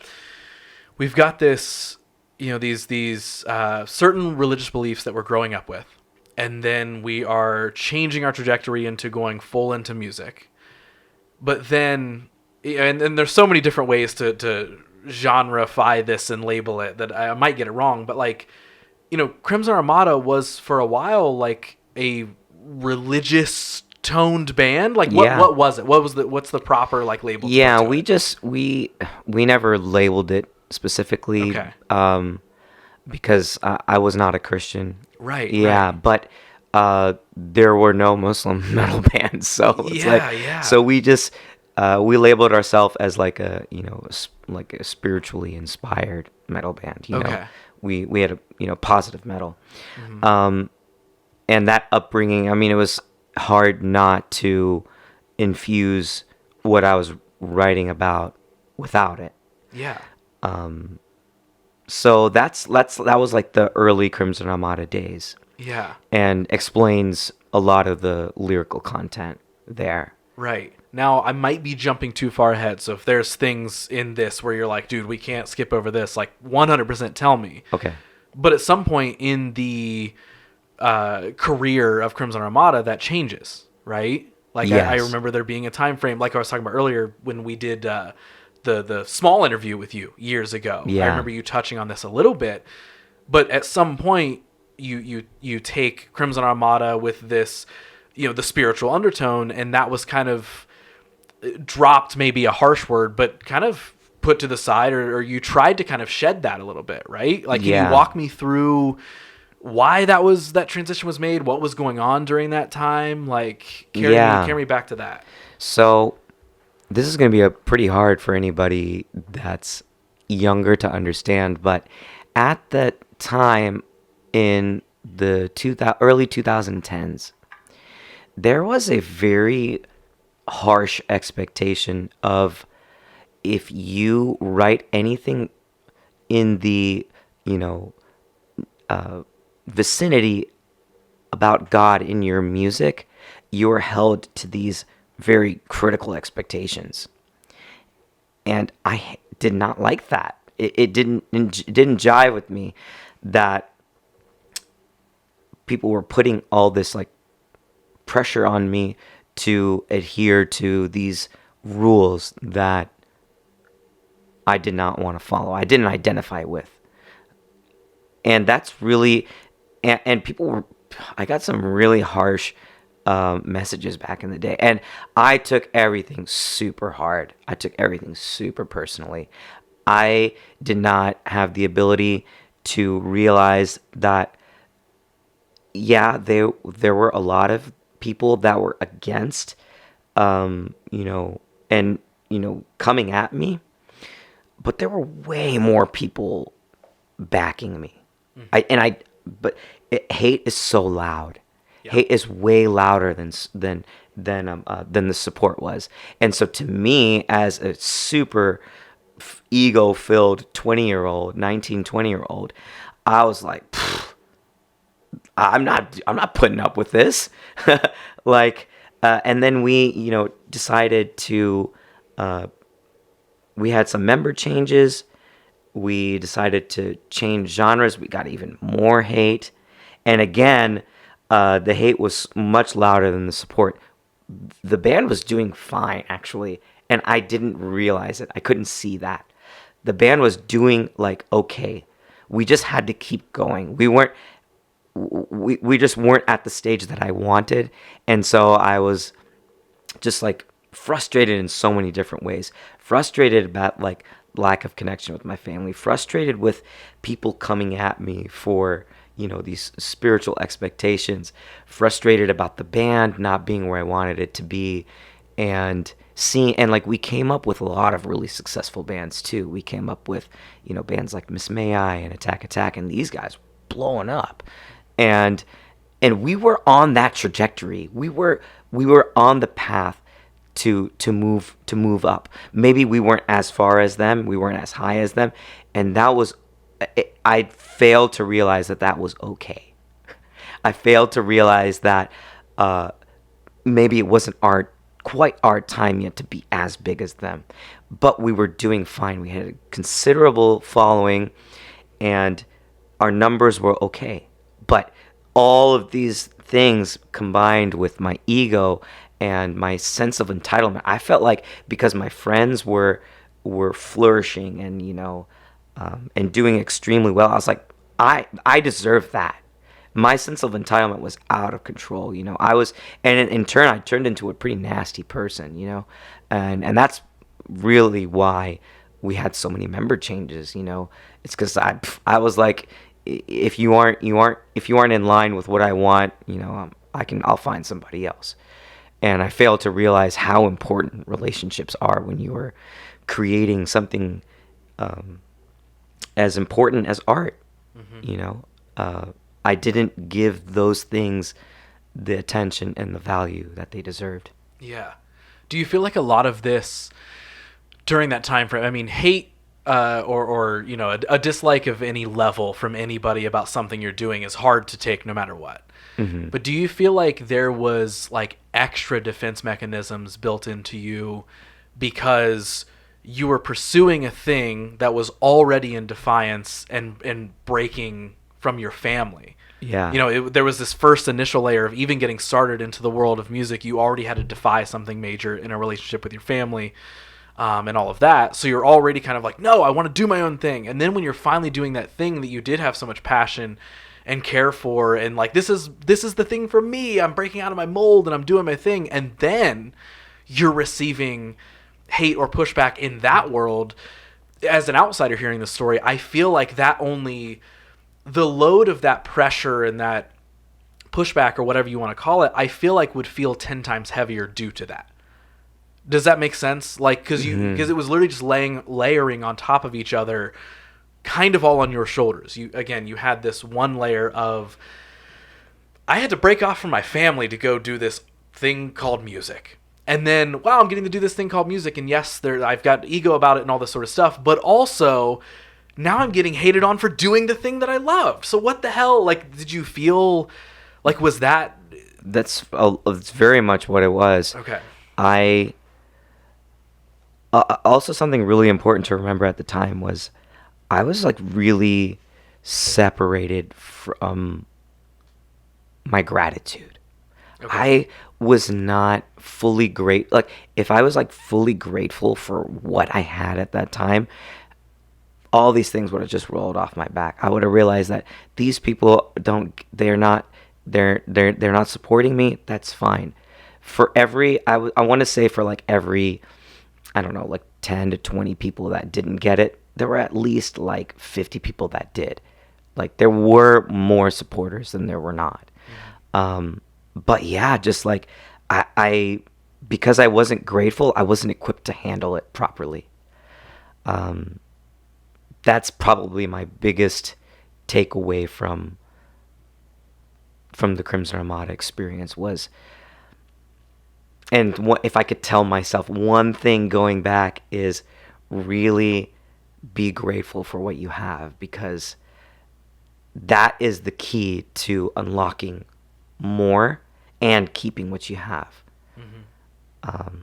we've got this, these certain religious beliefs that we're growing up with, and then we are changing our trajectory into going full into music. But then, and there's so many different ways to genreify this and label it that I might get it wrong, but like, Crimson Armada was for a while like a religious toned band. Like what was it? What's the proper like label? Yeah, we never labeled it specifically. Okay. Because I was not a Christian. Right. Yeah, right. But there were no Muslim metal bands, so it's so we just we labeled ourselves as like a like a spiritually inspired metal band. Okay. We had a positive metal, Mm-hmm. And that upbringing. I mean, it was hard not to infuse what I was writing about without it. Yeah. So that was like the early Crimson Armada days. Yeah. And explains a lot of the lyrical content there. Right. Now, I might be jumping too far ahead, so if there's things in this where you're like, dude, we can't skip over this, like 100% tell me. Okay. But at some point in the career of Crimson Armada, that changes, right? Like, yes. I remember there being a time frame, like I was talking about earlier, when we did the small interview with you years ago. Yeah. I remember you touching on this a little bit. But at some point, you take Crimson Armada with this, the spiritual undertone, and that was kind of dropped, maybe a harsh word, but kind of put to the side, or you tried to kind of shed that a little bit, right? Like, can you walk me through why that transition was made? What was going on during that time? Like, carry me back to that. So this is going to be pretty hard for anybody that's younger to understand, but at that time in the early 2010s, there was a very harsh expectation of, if you write anything in the vicinity about God in your music, you're held to these very critical expectations. And I did not like that. It didn't jive with me that people were putting all this like pressure on me to adhere to these rules that I did not want to follow. I didn't identify with. And that's really, and I got some really harsh messages back in the day. And I took everything super hard. I took everything super personally. I did not have the ability to realize that, there were a lot of people that were against, and coming at me, but there were way more people backing me. Hate is so loud. Yeah. Hate is way louder than the support was. And so to me, as a super ego-filled 20-year-old, I was like, I'm not putting up with this. And then we, decided to, we had some member changes. We decided to change genres. We got even more hate. And again, the hate was much louder than the support. The band was doing fine, actually, and I didn't realize it. I couldn't see that. The band was doing, okay. We just had to keep going. We just weren't at the stage that I wanted. And so I was just, frustrated in so many different ways. Frustrated about, lack of connection with my family. Frustrated with people coming at me for these spiritual expectations, frustrated about the band not being where I wanted it to be, and we came up with a lot of really successful bands too. We came up with, bands like Miss May I and Attack, and these guys blowing up. And we were on that trajectory. We were on the path to move up. Maybe we weren't as far as them, we weren't as high as them, and that was, I failed to realize that was okay. I failed to realize that maybe it wasn't our quite our time yet to be as big as them, but we were doing fine. We had a considerable following, and our numbers were okay. But all of these things combined with my ego and my sense of entitlement, I felt like because my friends were flourishing and and doing extremely well, I was like, I deserve that. My sense of entitlement was out of control. I was, and in turn, I turned into a pretty nasty person. And that's really why we had so many member changes. It's because I was like, if you aren't in line with what I want, I'll find somebody else. And I failed to realize how important relationships are when you are creating something as important as art. I didn't give those things the attention and the value that they deserved. Yeah. Do you feel like a lot of this during that time frame, I mean, hate or a dislike of any level from anybody about something you're doing is hard to take no matter what. Mm-hmm. But do you feel like there was like extra defense mechanisms built into you because you were pursuing a thing that was already in defiance and breaking from your family? Yeah. There was this first initial layer of even getting started into the world of music. You already had to defy something major in a relationship with your family, and all of that. So you're already kind of like, no, I want to do my own thing. And then when you're finally doing that thing that you did have so much passion and care for, and like, this is the thing for me, I'm breaking out of my mold and I'm doing my thing. And then you're receiving hate or pushback in that world. As an outsider hearing the story, I feel like the load of that pressure and that pushback or whatever you want to call it, I feel like would feel 10 times heavier due to that. Does that make sense? Like, because it was literally just layering on top of each other, kind of all on your shoulders. You had this one layer of, I had to break off from my family to go do this thing called music. And then, wow, I'm getting to do this thing called music. And yes, I've got ego about it and all this sort of stuff. But also, now I'm getting hated on for doing the thing that I loved. So what the hell? Like, did you feel like, was that? That's very much what it was. Okay. Also, something really important to remember at the time was I was like really separated from my gratitude. Okay. I was not fully like, if I was like fully grateful for what I had at that time, all these things would have just rolled off my back. I would have realized that these people they're not supporting me. That's fine. For every, I want to say for like every, I don't know, like 10 to 20 people that didn't get it, there were at least like 50 people that did. Like, there were more supporters than there were not. Mm-hmm. But yeah, just like I because I wasn't grateful, I wasn't equipped to handle it properly. That's probably my biggest takeaway from the Crimson Armada experience was, and if I could tell myself one thing going back, is really be grateful for what you have, because that is the key to unlocking more and keeping what you have. Mm-hmm.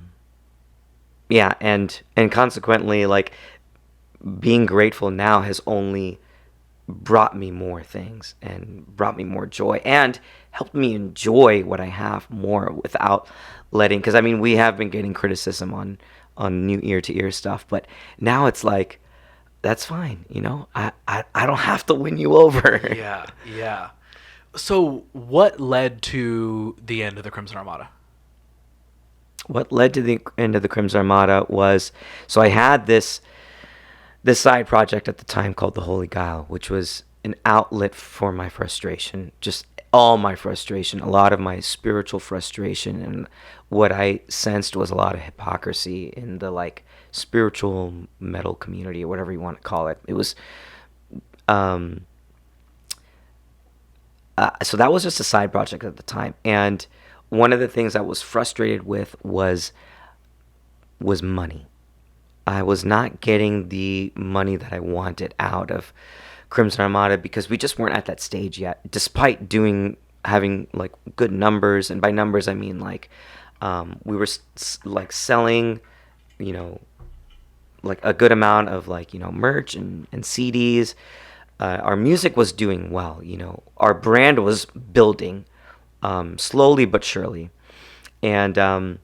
Yeah, and consequently, like, being grateful now has only brought me more things and brought me more joy and helped me enjoy what I have more without letting, because I mean, we have been getting criticism on new ear-to-ear stuff, but now it's like, that's fine, I don't have to win you over. Yeah. So what led to the end of the Crimson Armada? What led to the end of the Crimson Armada was, so I had this side project at the time called the Holy Guile, which was an outlet for my frustration, just all my frustration, a lot of my spiritual frustration, and what I sensed was a lot of hypocrisy in the like spiritual metal community, or whatever you want to call it. It was, so that was just a side project at the time, and one of the things I was frustrated with was money. I was not getting the money that I wanted out of Crimson Armada because we just weren't at that stage yet, despite having like good numbers. And by numbers, I mean like We were like selling, you know, like a good amount of like, you know, merch and CDs. Our music was doing well, you know. Our brand was building, slowly but surely. And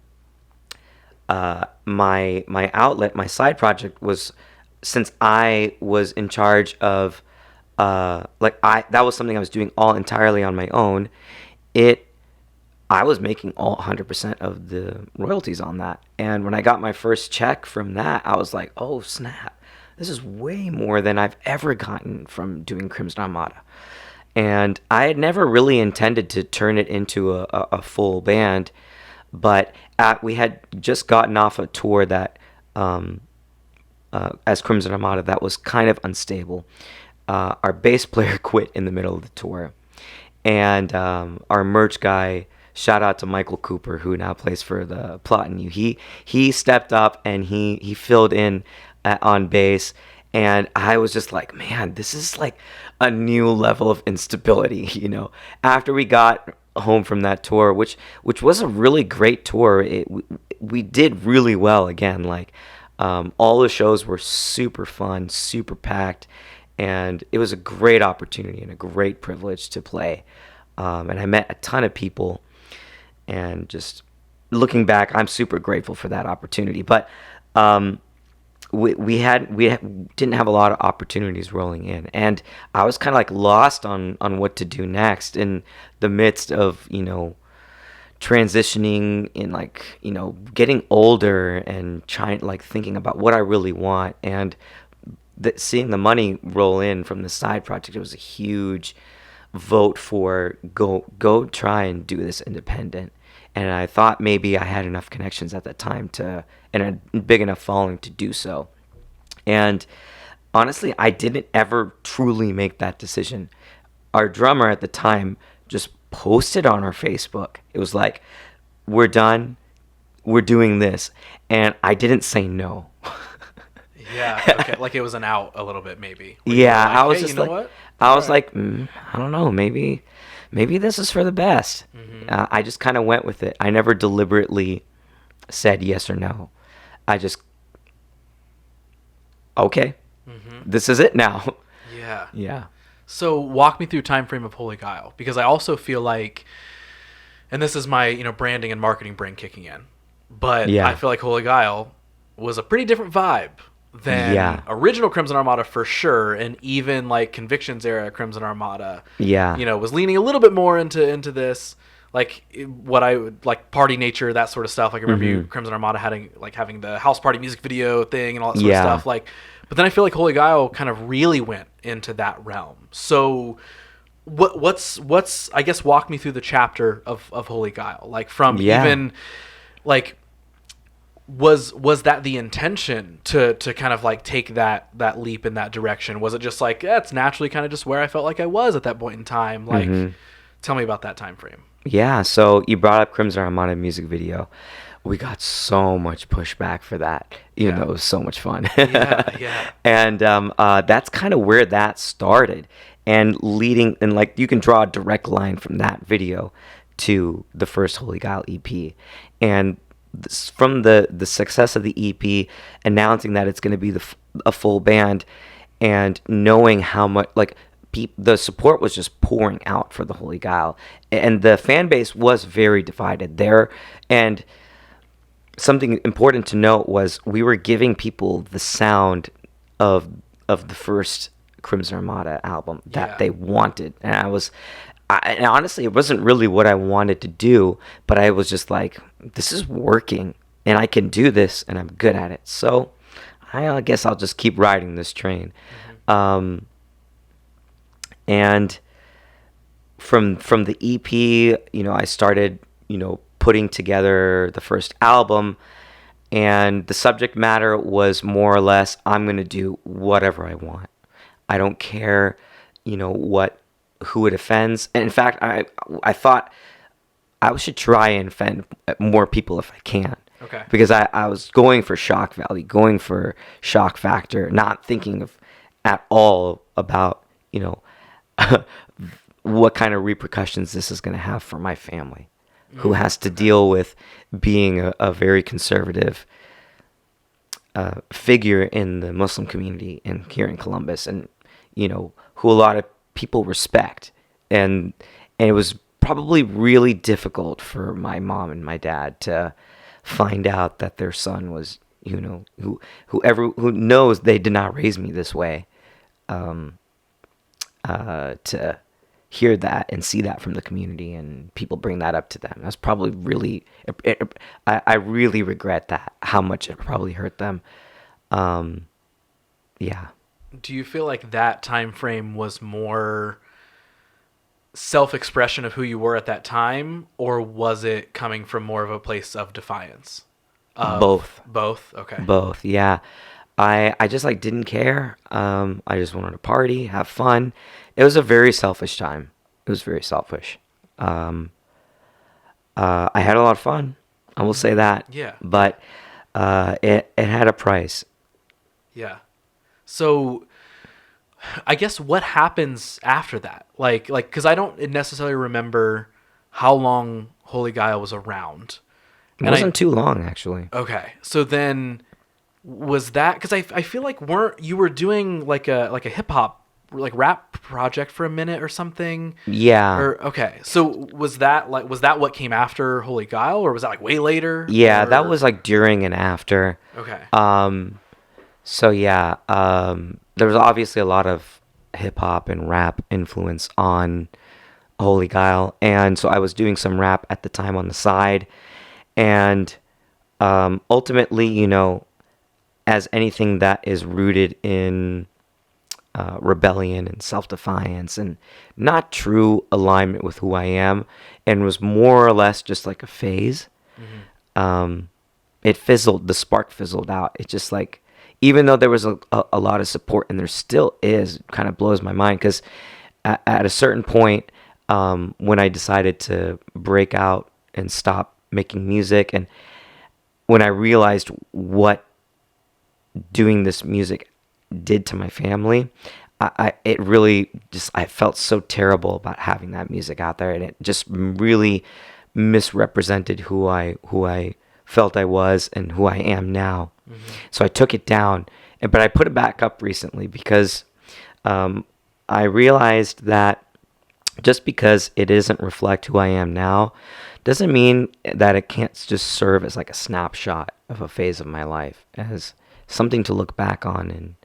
my outlet, my side project was, since I was in charge of, that was something I was doing all entirely on my own. I was making all 100% of the royalties on that. And when I got my first check from that, I was like, oh snap, this is way more than I've ever gotten from doing Crimson Armada. And I had never really intended to turn it into a full band, but we had just gotten off a tour that, as Crimson Armada, that was kind of unstable. Our bass player quit in the middle of the tour, and our merch guy, shout out to Michael Cooper, who now plays for the Plot in You, he stepped up and he filled in on bass. And I was just like, man, this is like a new level of instability, you know. After we got home from that tour, which was a really great tour, we did really well again. Like, all the shows were super fun, super packed, and it was a great opportunity and a great privilege to play. And I met a ton of people, and just looking back, I'm super grateful for that opportunity. But we didn't have a lot of opportunities rolling in, and I was kind of like lost on what to do next in the midst of, you know, transitioning in, like, you know, getting older and thinking about what I really want. And seeing the money roll in from the side project, it was a huge vote for go try and do this independent. And I thought maybe I had enough connections at that time and a big enough following to do so. And honestly, I didn't ever truly make that decision. Our drummer at the time just posted on our Facebook. It was like, we're done, we're doing this. And I didn't say no. Yeah, okay. Like it was an out a little bit, maybe. Yeah, like, I was hey, just you know like, what? I was like, I don't know, maybe this is for the best. I just kind of went with it. I never deliberately said yes or no. I just, okay, this is it now. Yeah. Yeah. So walk me through time frame of Holy Guile, because I also feel like, and this is my, you know, branding and marketing brain kicking in, but Yeah. I feel like Holy Guile was a pretty different vibe than original Crimson Armada for sure, and even like Convictions era Crimson Armada. Yeah. You know, was leaning a little bit more into this, like what I would like party nature, that sort of stuff. Like I remember you, Crimson Armada having the house party music video thing and all that sort of stuff. Like, but then I feel like Holy Guile kind of really went into that realm. So what's I guess walk me through the chapter of Holy Guile, like from even like. Was that the intention to kind of like take that leap in that direction? Was it just like, it's naturally kind of just where I felt like I was at that point in time? Like, tell me about that time frame. Yeah, so you brought up Crimson Armada music video. We got so much pushback for that, even though it was so much fun. Yeah. And that's kind of where that started. And like you can draw a direct line from that video to the first Holy Guile EP. And from the success of the EP, announcing that it's going to be a full band, and knowing how much like the support was just pouring out for the Holy Guile, and the fan base was very divided there. And something important to note was we were giving people the sound of the first Crimson Armada album that they wanted, and and honestly, it wasn't really what I wanted to do, but I was just like, this is working, and I can do this, and I'm good at it. So I guess I'll just keep riding this train. And from the EP, you know, I started, you know, putting together the first album, and the subject matter was more or less, I'm going to do whatever I want. I don't care, you know, who it offends. And in fact, I thought I should try and offend more people if I can. Okay. Because I was going for shock value, going for shock factor, not thinking at all about, you know, what kind of repercussions this is going to have for my family. who has to deal with being a very conservative figure in the Muslim community here in Columbus, and who a lot of people respect, and it was probably really difficult for my mom and my dad to find out that their son was, who knows they did not raise me this way, to hear that and see that from the community and people bring that up to them. That's probably really, I really regret that, how much it probably hurt them. Yeah. Do you feel like that time frame was more self-expression of who you were at that time, or was it coming from more of a place of defiance? Both. Okay. Both. Yeah. I just didn't care. I just wanted to party, have fun. It was a very selfish time. It was very selfish. I had a lot of fun. I will say that. Yeah. But it had a price. Yeah. So I guess what happens after that? Like, because I don't necessarily remember how long Holy Guile was around. It wasn't too long, actually. Okay. So then was that, because I feel like you were doing like a hip hop, like rap project for a minute or something? Yeah. Okay. So was that what came after Holy Guile, or was that like way later? Yeah, that was like during and after. Okay. So yeah, there was obviously a lot of hip hop and rap influence on Holy Guile, and so I was doing some rap at the time on the side, and ultimately, as anything that is rooted in rebellion and self-defiance and not true alignment with who I am, and was more or less just like a phase. Mm-hmm. It fizzled. The spark fizzled out. It just even though there was a lot of support, and there still is, kind of blows my mind, because at a certain point, when I decided to break out and stop making music, and when I realized what doing this music did to my family, it really just, I felt so terrible about having that music out there, and it just really misrepresented who I felt I was and who I am now. Mm-hmm. So I took it down, but I put it back up recently because I realized that just because it doesn't reflect who I am now doesn't mean that it can't just serve as like a snapshot of a phase of my life, as something to look back on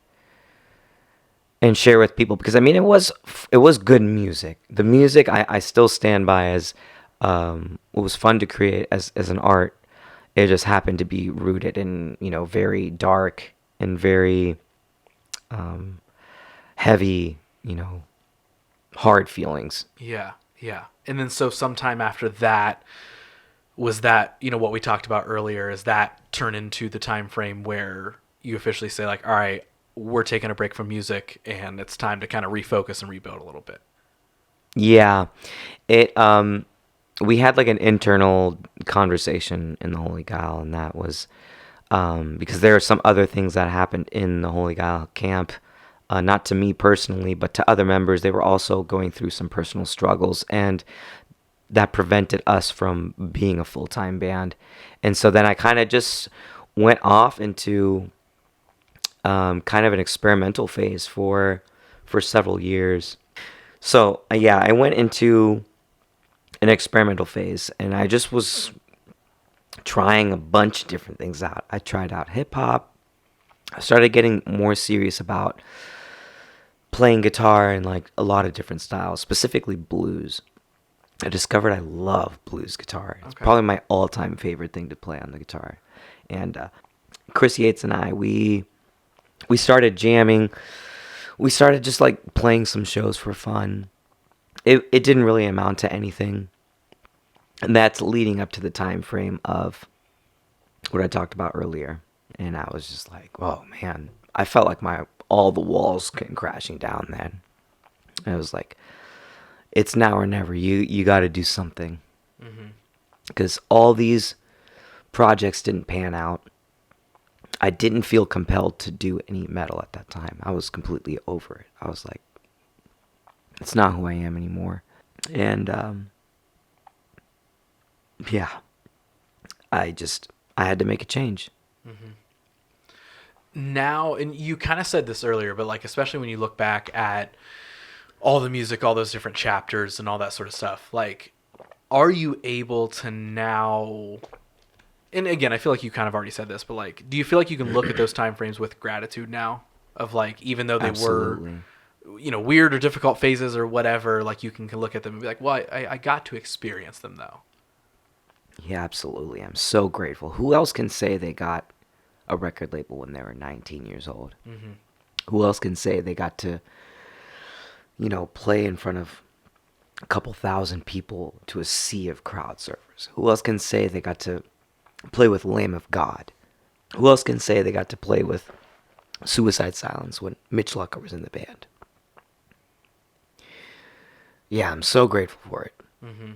and share with people. Because it was good music. The music I still stand by as it was fun to create as an art. It just happened to be rooted in very dark and very heavy, hard feelings. Yeah. And then so sometime after that, was that, what we talked about earlier, is that turn into the time frame where you officially say like, all right, we're taking a break from music and it's time to kind of refocus and rebuild a little bit? Yeah. We had like an internal conversation in the Holy Guile, and that was because there are some other things that happened in the Holy Guile camp, not to me personally, but to other members. They were also going through some personal struggles, and that prevented us from being a full-time band. And so then I kind of just went off into kind of an experimental phase for several years. So yeah, I went into an experimental phase, and I just was trying a bunch of different things out. I tried out hip hop. I started getting more serious about playing guitar in like a lot of different styles, specifically blues. I discovered I love blues guitar. It's probably my all-time favorite thing to play on the guitar. And Chris Yates and I, we started jamming. We started just like playing some shows for fun. It didn't really amount to anything. And that's leading up to the time frame of what I talked about earlier. And I was just like, oh man, I felt like all the walls came crashing down then. And I was like, it's now or never. You got to do something. Because all these projects didn't pan out. I didn't feel compelled to do any metal at that time. I was completely over it. I was like, it's not who I am anymore. And yeah, I had to make a change. Now, and you kind of said this earlier, but like, especially when you look back at all the music, all those different chapters and all that sort of stuff, like, are you able to now, and again, I feel like you kind of already said this, but like, do you feel like you can look at those time frames with gratitude now, of like, even though they Absolutely. were, you know, weird or difficult phases or whatever, like you can look at them and be like, well, I got to experience them though. Yeah, absolutely. I'm so grateful. Who else can say they got a record label when they were 19 years old? Mm-hmm. Who else can say they got to, play in front of a couple thousand people to a sea of crowd surfers? Who else can say they got to play with Lamb of God? Who else can say they got to play with Suicide Silence when Mitch Lucker was in the band? Yeah, I'm so grateful for it. Mm-hmm.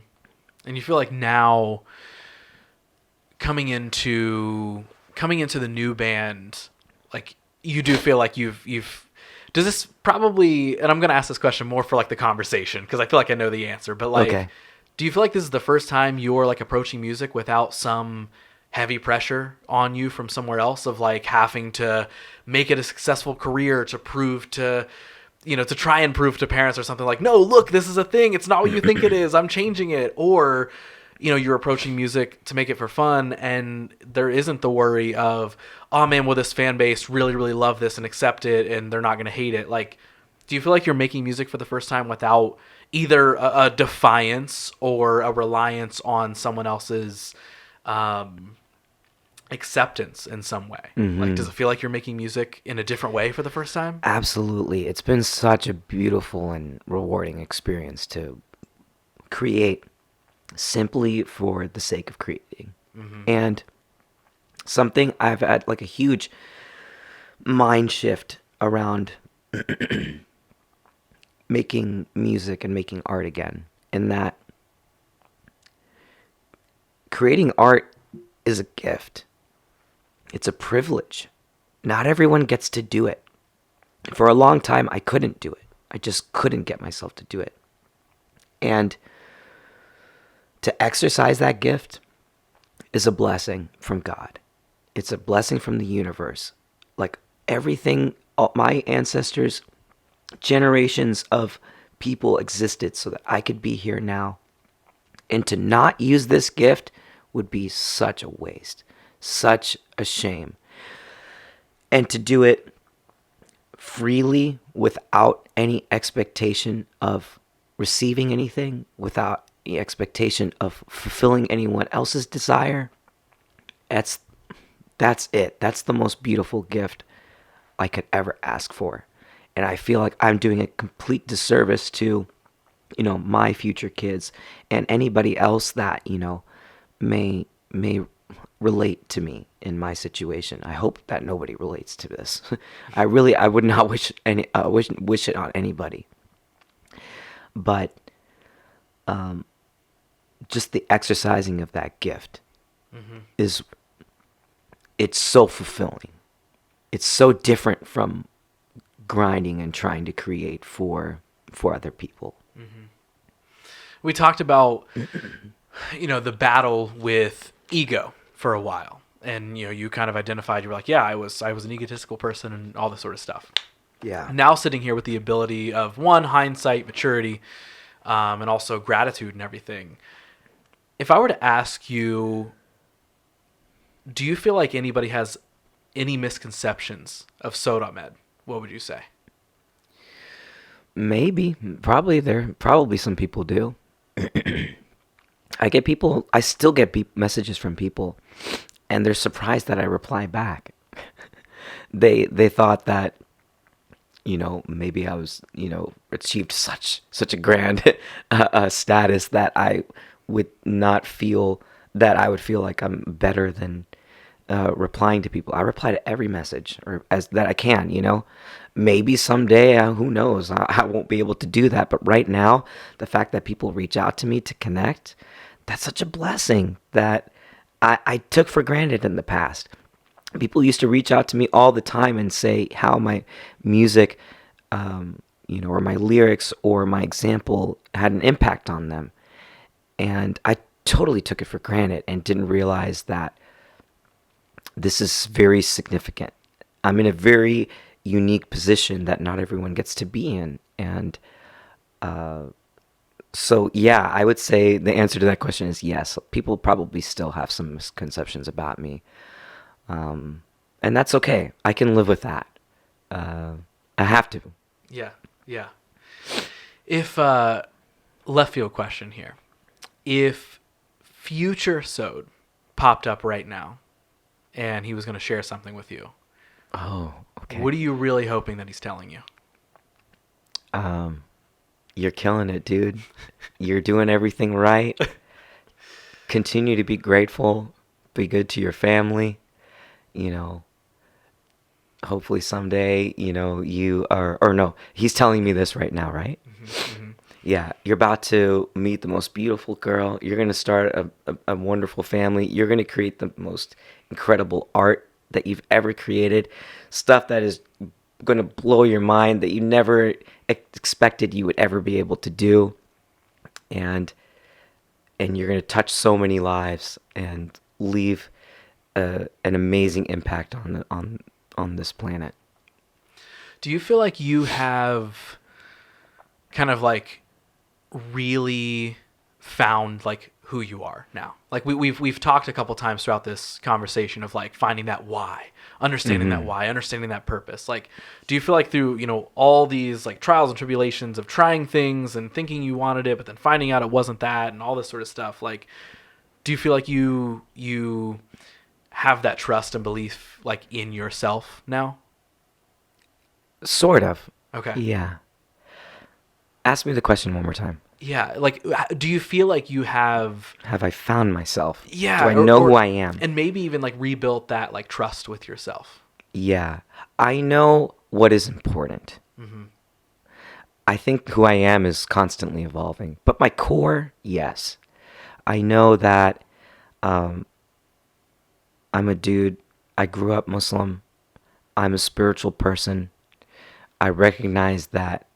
And you feel like now coming into the new band, like you do feel like you've does this probably, and I'm going to ask this question more for like the conversation because I feel like I know the answer, but like, Okay. do you feel like this is the first time you're like approaching music without some heavy pressure on you from somewhere else of like having to make it a successful career to prove to, to try and prove to parents or something like, no, look, this is a thing. It's not what you think it is. I'm changing it. Or, you're approaching music to make it for fun and there isn't the worry of, oh man, will this fan base really, really love this and accept it and they're not going to hate it? Like, do you feel like you're making music for the first time without either a defiance or a reliance on someone else's acceptance in some way? Mm-hmm. Like, does it feel like you're making music in a different way for the first time? Absolutely. It's been such a beautiful and rewarding experience to create simply for the sake of creating. Mm-hmm. And something I've had like a huge mind shift around making music and making art again. In that creating art is a gift. It's a privilege. Not everyone gets to do it. For a long time, I couldn't do it. I just couldn't get myself to do it. And to exercise that gift is a blessing from God. It's a blessing from the universe. Like everything, all my ancestors, generations of people existed so that I could be here now. And to not use this gift would be such a waste, such a shame. And to do it freely without any expectation of receiving anything, without the expectation of fulfilling anyone else's desire, that's it. That's the most beautiful gift I could ever ask for. And I feel like I'm doing a complete disservice to, my future kids and anybody else that, may relate to me in my situation. I hope that nobody relates to this. I would not wish it on anybody. But just the exercising of that gift it's so fulfilling. It's so different from grinding and trying to create for other people. Mm-hmm. We talked about, the battle with ego for a while. And, you kind of identified, you were like, yeah, I was an egotistical person and all this sort of stuff. Yeah. Now sitting here with the ability of hindsight, maturity, and also gratitude and everything. If I were to ask you, do you feel like anybody has any misconceptions of Saud Ahmed? What would you say? Maybe. Probably some people do. I still get messages from people and they're surprised that I reply back. They thought that, maybe I was, achieved such a grand status that I would not feel that I would feel like I'm better than replying to people. I reply to every message or as that I can, Maybe someday, who knows, I won't be able to do that. But right now, the fact that people reach out to me to connect, that's such a blessing that I took for granted in the past. People used to reach out to me all the time and say how my music, or my lyrics or my example had an impact on them. And I totally took it for granted and didn't realize that this is very significant. I'm in a very unique position that not everyone gets to be in. And so, yeah, I would say the answer to that question is yes. People probably still have some misconceptions about me. And that's okay. I can live with that. I have to. Yeah, yeah. If, left field question here. If future Saud popped up right now and he was going to share something with you, oh, okay. What are you really hoping that he's telling you? You're killing it, dude. You're doing everything right. Continue to be grateful. Be good to your family. You know, hopefully someday, you know, you are, or no, he's telling me this right now, right? Mm-hmm. Yeah, you're about to meet the most beautiful girl. You're going to start a wonderful family. You're going to create the most incredible art that you've ever created. Stuff that is going to blow your mind that you never expected you would ever be able to do. And you're going to touch so many lives and leave an amazing impact on this planet. Do you feel like you have kind of like really found like who you are now? Like we've talked a couple times throughout this conversation of like finding that why, understanding that why, understanding that purpose. Like, do you feel like through, you know, all these like trials and tribulations of trying things and thinking you wanted it, but then finding out it wasn't that and all this sort of stuff, like, do you feel like you have that trust and belief like in yourself now? Sort of. Okay. Yeah. Ask me the question one more time. Yeah, like, do you feel like you have I found myself? Yeah. Do I know who I am? And maybe even like rebuilt that like trust with yourself. Yeah. I know what is important. Mm-hmm. I think who I am is constantly evolving. But my core, yes. I know that I'm a dude. I grew up Muslim. I'm a spiritual person. I recognize that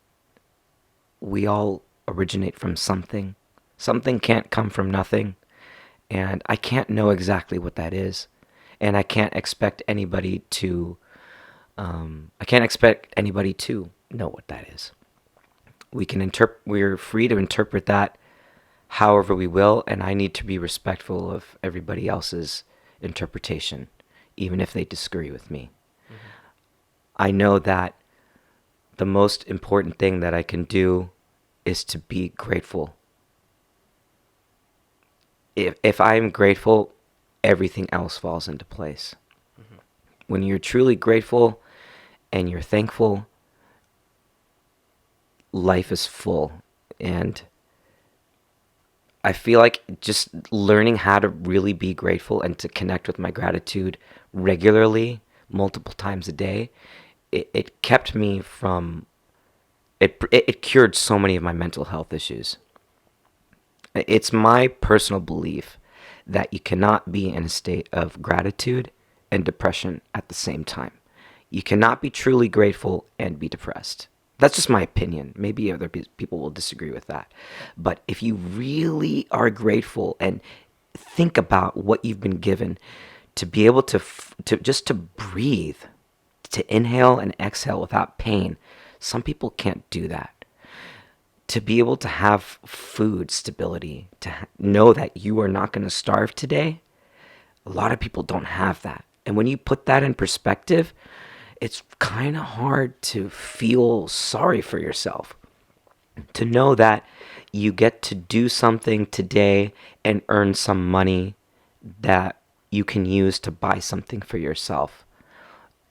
we all originate from something. Something can't come from nothing. And I can't know exactly what that is. And I can't expect anybody to know what that is. We're free to interpret that however we will, and I need to be respectful of everybody else's interpretation, even if they disagree with me. Mm-hmm. I know that the most important thing that I can do is to be grateful. If I am grateful, everything else falls into place. Mm-hmm. When you're truly grateful and you're thankful, life is full. And I feel like just learning how to really be grateful and to connect with my gratitude regularly, multiple times a day, it kept me from... It cured so many of my mental health issues. It's my personal belief that you cannot be in a state of gratitude and depression at the same time. You cannot be truly grateful and be depressed. That's just my opinion. Maybe other people will disagree with that. But if you really are grateful and think about what you've been given, to be able to just to breathe, to inhale and exhale without pain, some people can't do that. To be able to have food stability, to know that you are not going to starve today, a lot of people don't have that. And when you put that in perspective, it's kind of hard to feel sorry for yourself. To know that you get to do something today and earn some money that you can use to buy something for yourself.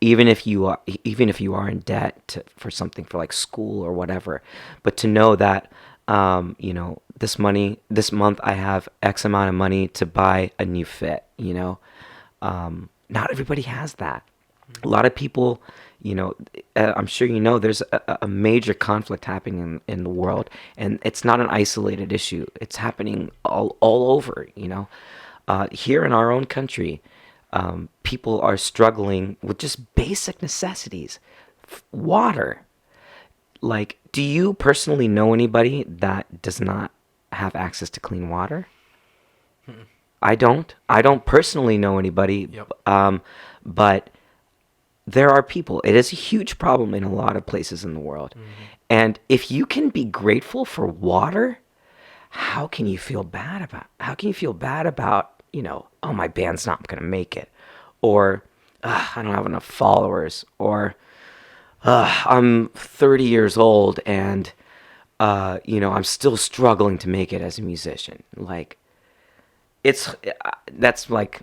Even if you are in debt for something for like school or whatever, but to know that, this month I have X amount of money to buy a new fit, not everybody has that. A lot of people, I'm sure there's a major conflict happening in the world, and it's not an isolated issue. It's happening all over, here in our own country. People are struggling with just basic necessities. Water. Like, do you personally know anybody that does not have access to clean water? I don't personally know anybody. Yep. But there are people. It is a huge problem in a lot of places in the world. And if you can be grateful for water, how can you feel bad about, oh, my band's not going to make it, or I don't have enough followers, or I'm 30 years old and I'm still struggling to make it as a musician. Like, that's like,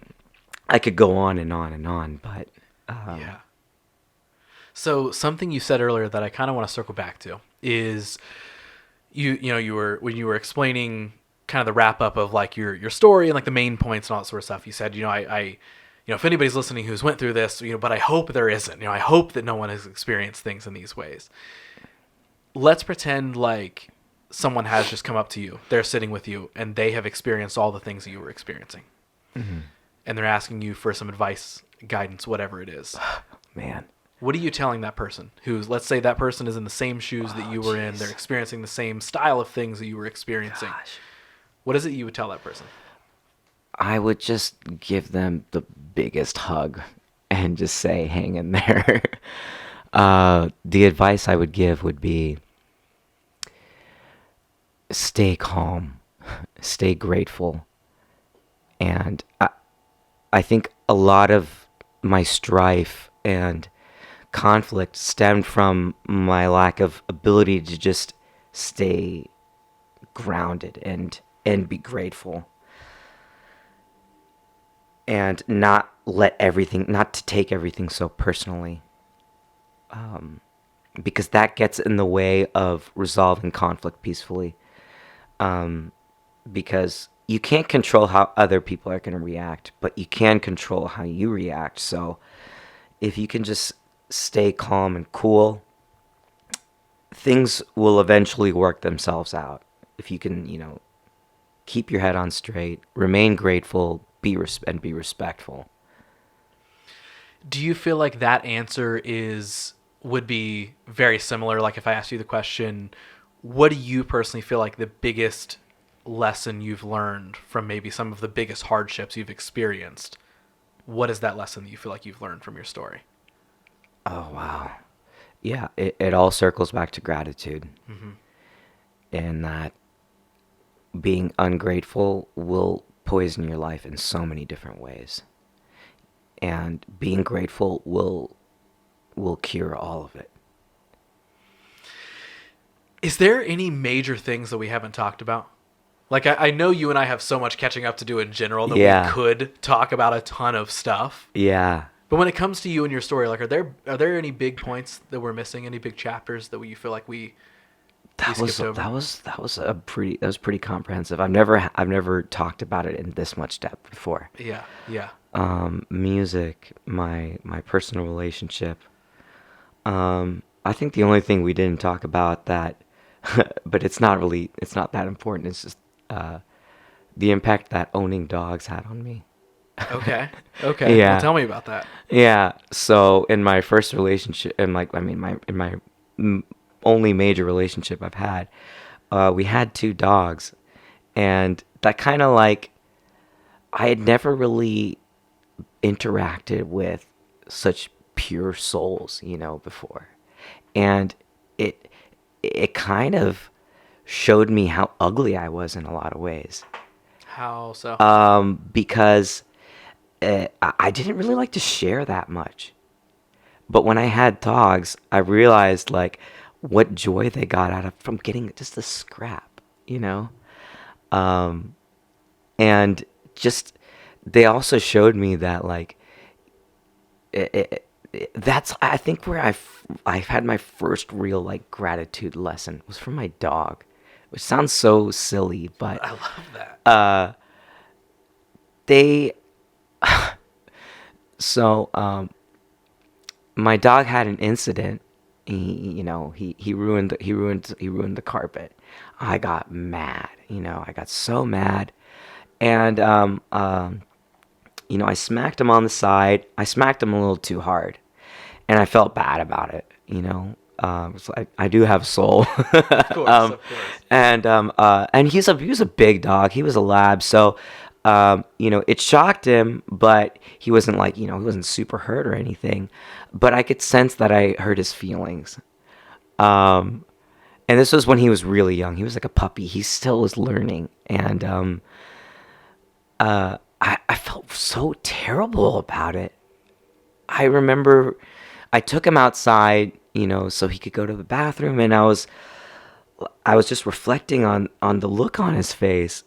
I could go on and on and on, but yeah. So something you said earlier that I kind of want to circle back to is you were explaining kind of the wrap up of like your story and like the main points and all that sort of stuff. You said, I if anybody's listening who's went through this, but I hope there isn't. I hope that no one has experienced things in these ways. Let's pretend like someone has just come up to you. They're sitting with you and they have experienced all the things that you were experiencing. And they're asking you for some advice, guidance, whatever it is. Man. What are you telling that person let's say that person is in the same shoes that you were in. They're experiencing the same style of things that you were experiencing. Gosh. What is it you would tell that person? I would just give them the biggest hug and just say, hang in there. The advice I would give would be, stay calm, stay grateful. And I think a lot of my strife and conflict stemmed from my lack of ability to just stay grounded and be grateful, and not to take everything so personally, because that gets in the way of resolving conflict peacefully, because you can't control how other people are going to react, but you can control how you react. So if you can just stay calm and cool, things will eventually work themselves out. If you can, keep your head on straight, remain grateful, and be respectful. Do you feel like that answer would be very similar? Like if I asked you the question, what do you personally feel like the biggest lesson you've learned from maybe some of the biggest hardships you've experienced? What is that lesson that you feel like you've learned from your story? Oh, wow. Yeah, it all circles back to gratitude. And that being ungrateful will poison your life in so many different ways. And being grateful will cure all of it. Is there any major things that we haven't talked about? Like, I know you and I have so much catching up to do in general that we could talk about a ton of stuff. Yeah. But when it comes to you and your story, like, are there any big points that we're missing? Any big chapters that you feel like we skipped over? That was pretty comprehensive. I've never talked about it in this much depth before. Yeah. Music, my personal relationship. I think the only thing we didn't talk about that, but it's not that important. It's just the impact that owning dogs had on me. Okay. Yeah. Well, tell me about that. Yeah. So in my first relationship, in my only major relationship I've had, we had 2 dogs, and that kind of like, I had never really interacted with such pure souls, before, and it kind of showed me how ugly I was in a lot of ways. How so? Because I didn't really like to share that much. But when I had dogs, I realized like what joy they got from getting just a scrap, and just they also showed me that like that's I think where I've had my first real like gratitude lesson was from my dog, which sounds so silly, but I love that. My dog had an incident. He ruined the carpet. I got mad. I got so mad, and I smacked him on the side. I smacked him a little too hard, and I felt bad about it. So I do have a soul. Of course. And he was a big dog. He was a lab, so It shocked him, but he wasn't like, he wasn't super hurt or anything. But I could sense that I hurt his feelings. And this was when he was really young. He was like a puppy. He still was learning. And I felt so terrible about it. I remember I took him outside, so he could go to the bathroom. And I was just reflecting on the look on his face.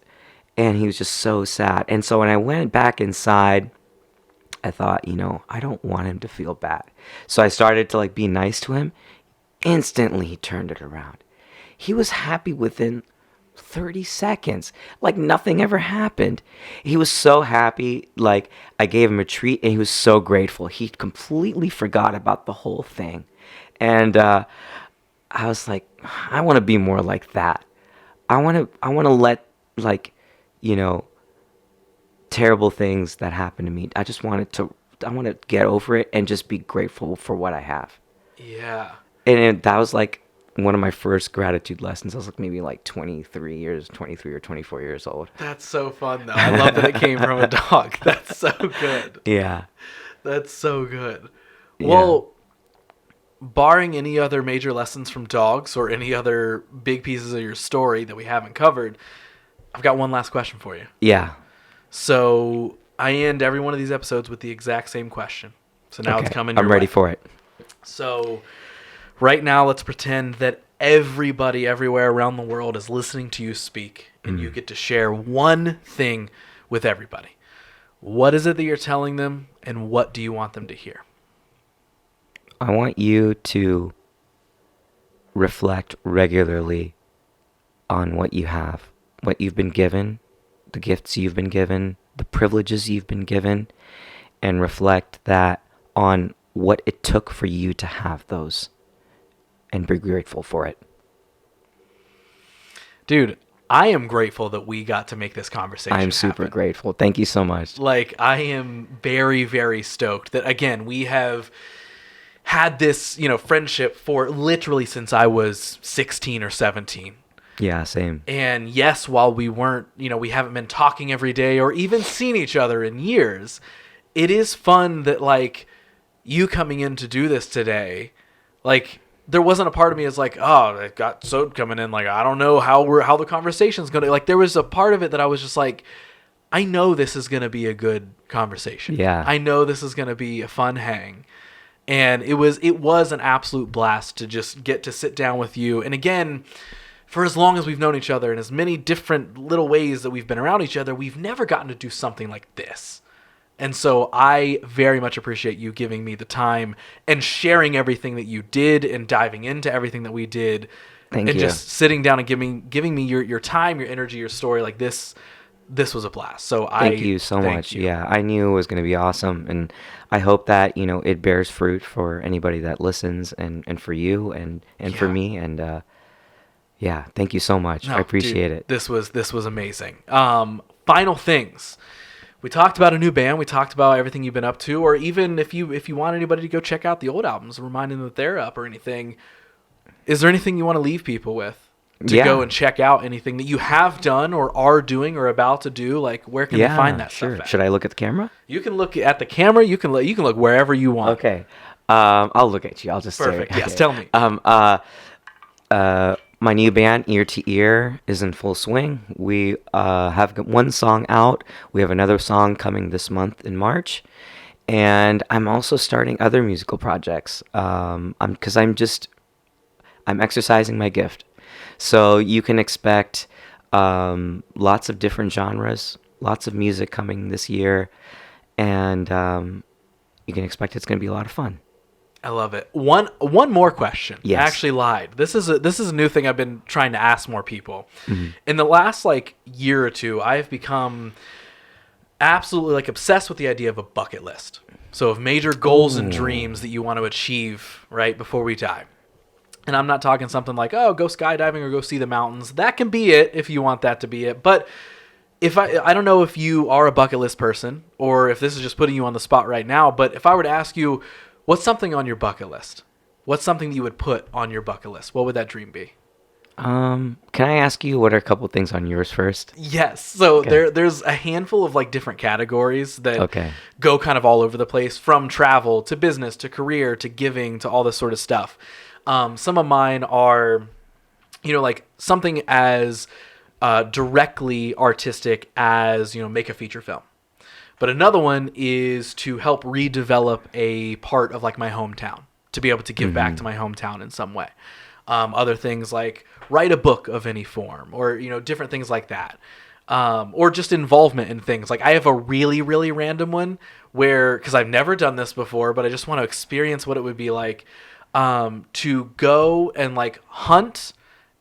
And he was just so sad. And so when I went back inside, I thought, I don't want him to feel bad. So I started to be nice to him. Instantly, he turned it around. He was happy within 30 seconds. Like nothing ever happened. He was so happy. Like I gave him a treat and he was so grateful. He completely forgot about the whole thing. And I was like, I want to be more like that. I want to let terrible things that happen to me. I want to get over it and just be grateful for what I have. Yeah. And that was one of my first gratitude lessons. I was maybe 23 or 24 years old. That's so fun though. I love that it came from a dog. That's so good. Yeah. That's so good. Yeah. Well, barring any other major lessons from dogs or any other big pieces of your story that we haven't covered, I've got one last question for you. Yeah. So I end every one of these episodes with the exact same question. So now it's coming. I'm ready for it. So right now, let's pretend that everybody everywhere around the world is listening to you speak, and you get to share one thing with everybody. What is it that you're telling them, and what do you want them to hear? I want you to reflect regularly on what you have, what you've been given, the gifts you've been given, the privileges you've been given, and reflect that on what it took for you to have those, and be grateful for it. Dude, I am grateful that we got to make this conversation I'm super happen. grateful. Thank you so much. I am very, very stoked that, again, we have had this, friendship for literally since I was 16 or 17. Yeah, same. And yes, while we weren't, we haven't been talking every day or even seen each other in years, it is fun that, you coming in to do this today, there wasn't a part of me that's oh, I got Saud coming in, I don't know how the conversation's going to, there was a part of it that I was just I know this is going to be a good conversation. Yeah. I know this is going to be a fun hang. And it was an absolute blast to just get to sit down with you. And again, for as long as we've known each other in as many different little ways that we've been around each other, we've never gotten to do something like this. And so I very much appreciate you giving me the time and sharing everything that you did and diving into everything that we did. Thank you. And just sitting down and giving me your time, your energy, your story. This was a blast. So thank you so much. You. Yeah, I knew it was going to be awesome. And I hope that, it bears fruit for anybody that listens and for you and for me. And yeah, thank you so much. I appreciate it. This was amazing. Final things. We talked about a new band. We talked about everything you've been up to, or even if you want anybody to go check out the old albums, reminding them that they're up or anything. Is there anything you want to leave people with to go and check out? Anything that you have done or are doing or about to do? Where can they find that stuff at? Should I look at the camera? You can look at the camera. You can look wherever you want. Okay. I'll look at you. I'll just Perfect. say. Yes. Tell me. My new band, Ear to Ear, is in full swing. We have one song out. We have another song coming this month in March. And I'm also starting other musical projects because I'm exercising my gift. So you can expect lots of different genres, lots of music coming this year. And you can expect it's going to be a lot of fun. I love it. One more question. Yes. I actually lied. This is a new thing I've been trying to ask more people. Mm-hmm. In the last year or two, I've become absolutely obsessed with the idea of a bucket list. So of major goals and dreams that you want to achieve right before we die. And I'm not talking something go skydiving or go see the mountains. That can be it if you want that to be it. But if I don't know if you are a bucket list person or if this is just putting you on the spot right now, but if I were to ask you, what's something on your bucket list? What's something that you would put on your bucket list? What would that dream be? Can I ask you what are a couple things on yours first? Yes. So Okay. there's a handful of like different categories that Okay. go kind of all over the place, from travel to business to career to giving to all this sort of stuff. Some of mine are, like something as directly artistic as, make a feature film. But another one is to help redevelop a part of like my hometown, to be able to give back to my hometown in some way. Other things like write a book of any form, or different things like that, or just involvement in things. Like I have a really, really random one where, because I've never done this before, but I just want to experience what it would be like to go and like hunt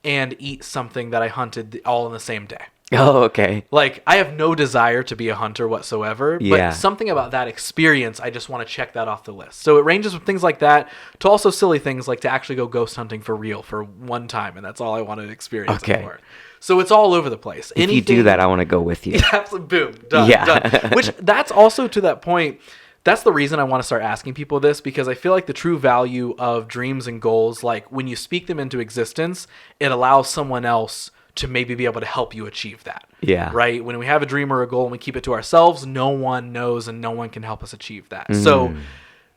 and eat something that I hunted all in the same day. Oh, okay. Like, I have no desire to be a hunter whatsoever, Yeah. but something about that experience, I just want to check that off the list. So it ranges from things like that to also silly things like to actually go ghost hunting for real for one time, and that's all I wanted to experience it Okay. for. So it's all over the place. If you do that, I want to go with you. Absolutely, boom, done, Yeah. done. Which, that's also to that point, that's the reason I want to start asking people this, because I feel like the true value of dreams and goals, like when you speak them into existence, it allows someone else to maybe be able to help you achieve that. Yeah. Right? When we have a dream or a goal and we keep it to ourselves, no one knows and no one can help us achieve that. So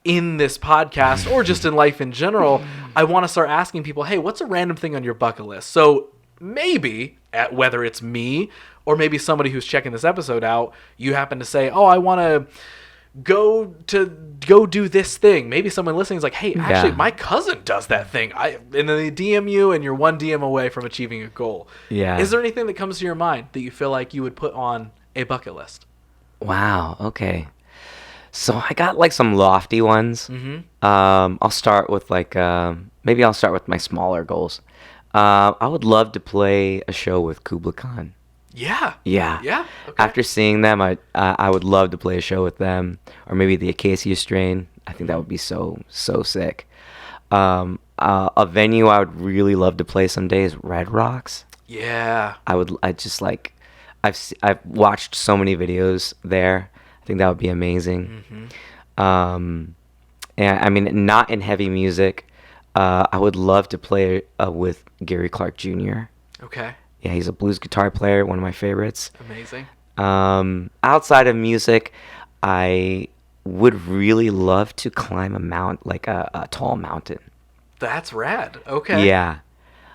in this podcast, or just in life in general, I want to start asking people, hey, what's a random thing on your bucket list? So maybe, whether it's me or maybe somebody who's checking this episode out, you happen to say, oh, I want to go do this thing. Maybe someone listening is like, hey, actually, Yeah. my cousin does that thing. And then they DM you, and you're one DM away from achieving a goal. Yeah. Is there anything that comes to your mind that you feel like you would put on a bucket list? Wow. Okay. So I got like some lofty ones. I'll start with like maybe I'll start with my smaller goals. I would love to play a show with Kubla Khan. Yeah. Yeah. Yeah. Okay. After seeing them, I would love to play a show with them, or maybe the Acacia Strain. I think that would be so sick. A venue I would really love to play someday is Red Rocks. Yeah. I've watched so many videos there. I think that would be amazing. And I mean, not in heavy music. I would love to play with Gary Clark Jr. Okay. Yeah, he's a blues guitar player, one of my favorites. Amazing. Outside of music, I would really love to climb a tall mountain. That's rad. Okay. Yeah.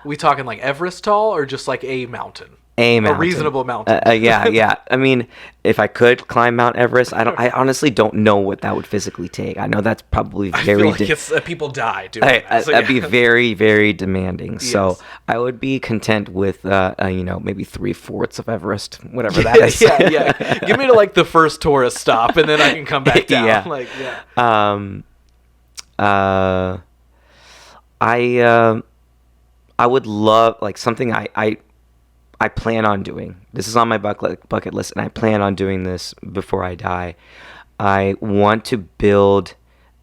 We talking like Everest tall or just like a mountain? A mountain. A reasonable mountain. Yeah. I mean, if I could climb Mount Everest, I honestly don't know what that would physically take. I know that's probably I very. feel like people die doing that. So, That'd be yeah. very, very demanding. So Yes. I would be content with, maybe 3/4 of Everest, whatever that is. yeah. Give me to like the first tourist stop, and then I can come back down. Yeah. Like, yeah. I would love like something I plan on doing. This is on my bucket list, and I plan on doing this before I die. I want to build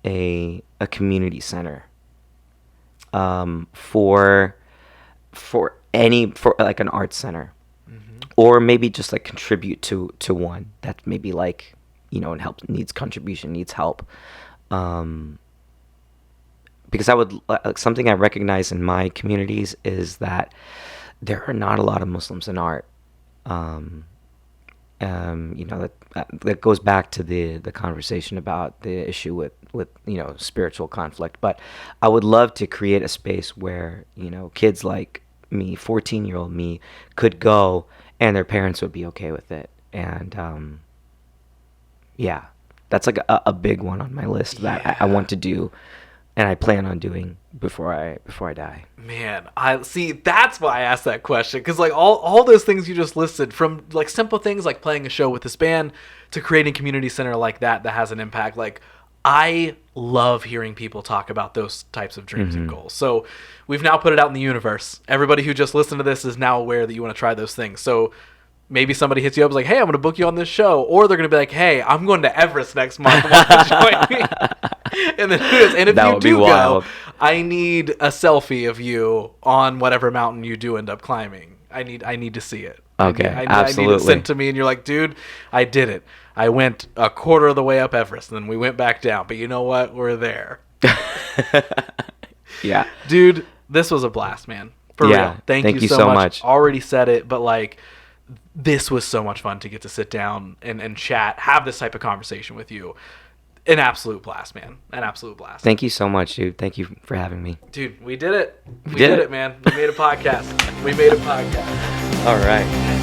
a community center for like an arts center, or maybe just like contribute to one that maybe like and needs help. Because I would something I recognize in my communities is that there are not a lot of Muslims in art. That goes back to the conversation about the issue with spiritual conflict. But I would love to create a space where kids like me, 14-year-old me, could go and their parents would be okay with it. And yeah, that's like a big one on my list that I want to do. And I plan on doing before I die. Man, I see. That's why I asked that question, because like all those things you just listed, from like simple things like playing a show with this band to creating community center like that has an impact. Like, I love hearing people talk about those types of dreams and goals. So we've now put it out in the universe. Everybody who just listened to this is now aware that you want to try those things. So maybe somebody hits you up and is like, hey, I'm going to book you on this show. Or they're going to be like, hey, I'm going to Everest next month. Want to join me? And then if That you would be do wild. go, I need a selfie of you on whatever mountain you do end up climbing. I need to see it. Okay, I need absolutely. it sent to me, and you're like, dude, I did it. I went a quarter of the way up Everest, and then we went back down. But you know what? We're there. Yeah. Dude, this was a blast, man. For Yeah, real. Thank thank you you so so much. much. Already said it, but like, this was so much fun to get to sit down and chat, have this type of conversation with you. An absolute blast, man. An absolute blast. Thank you so much, dude. Thank you for having me. Dude, we did it. We did did it. it, man. We made a podcast. We made a podcast. All right.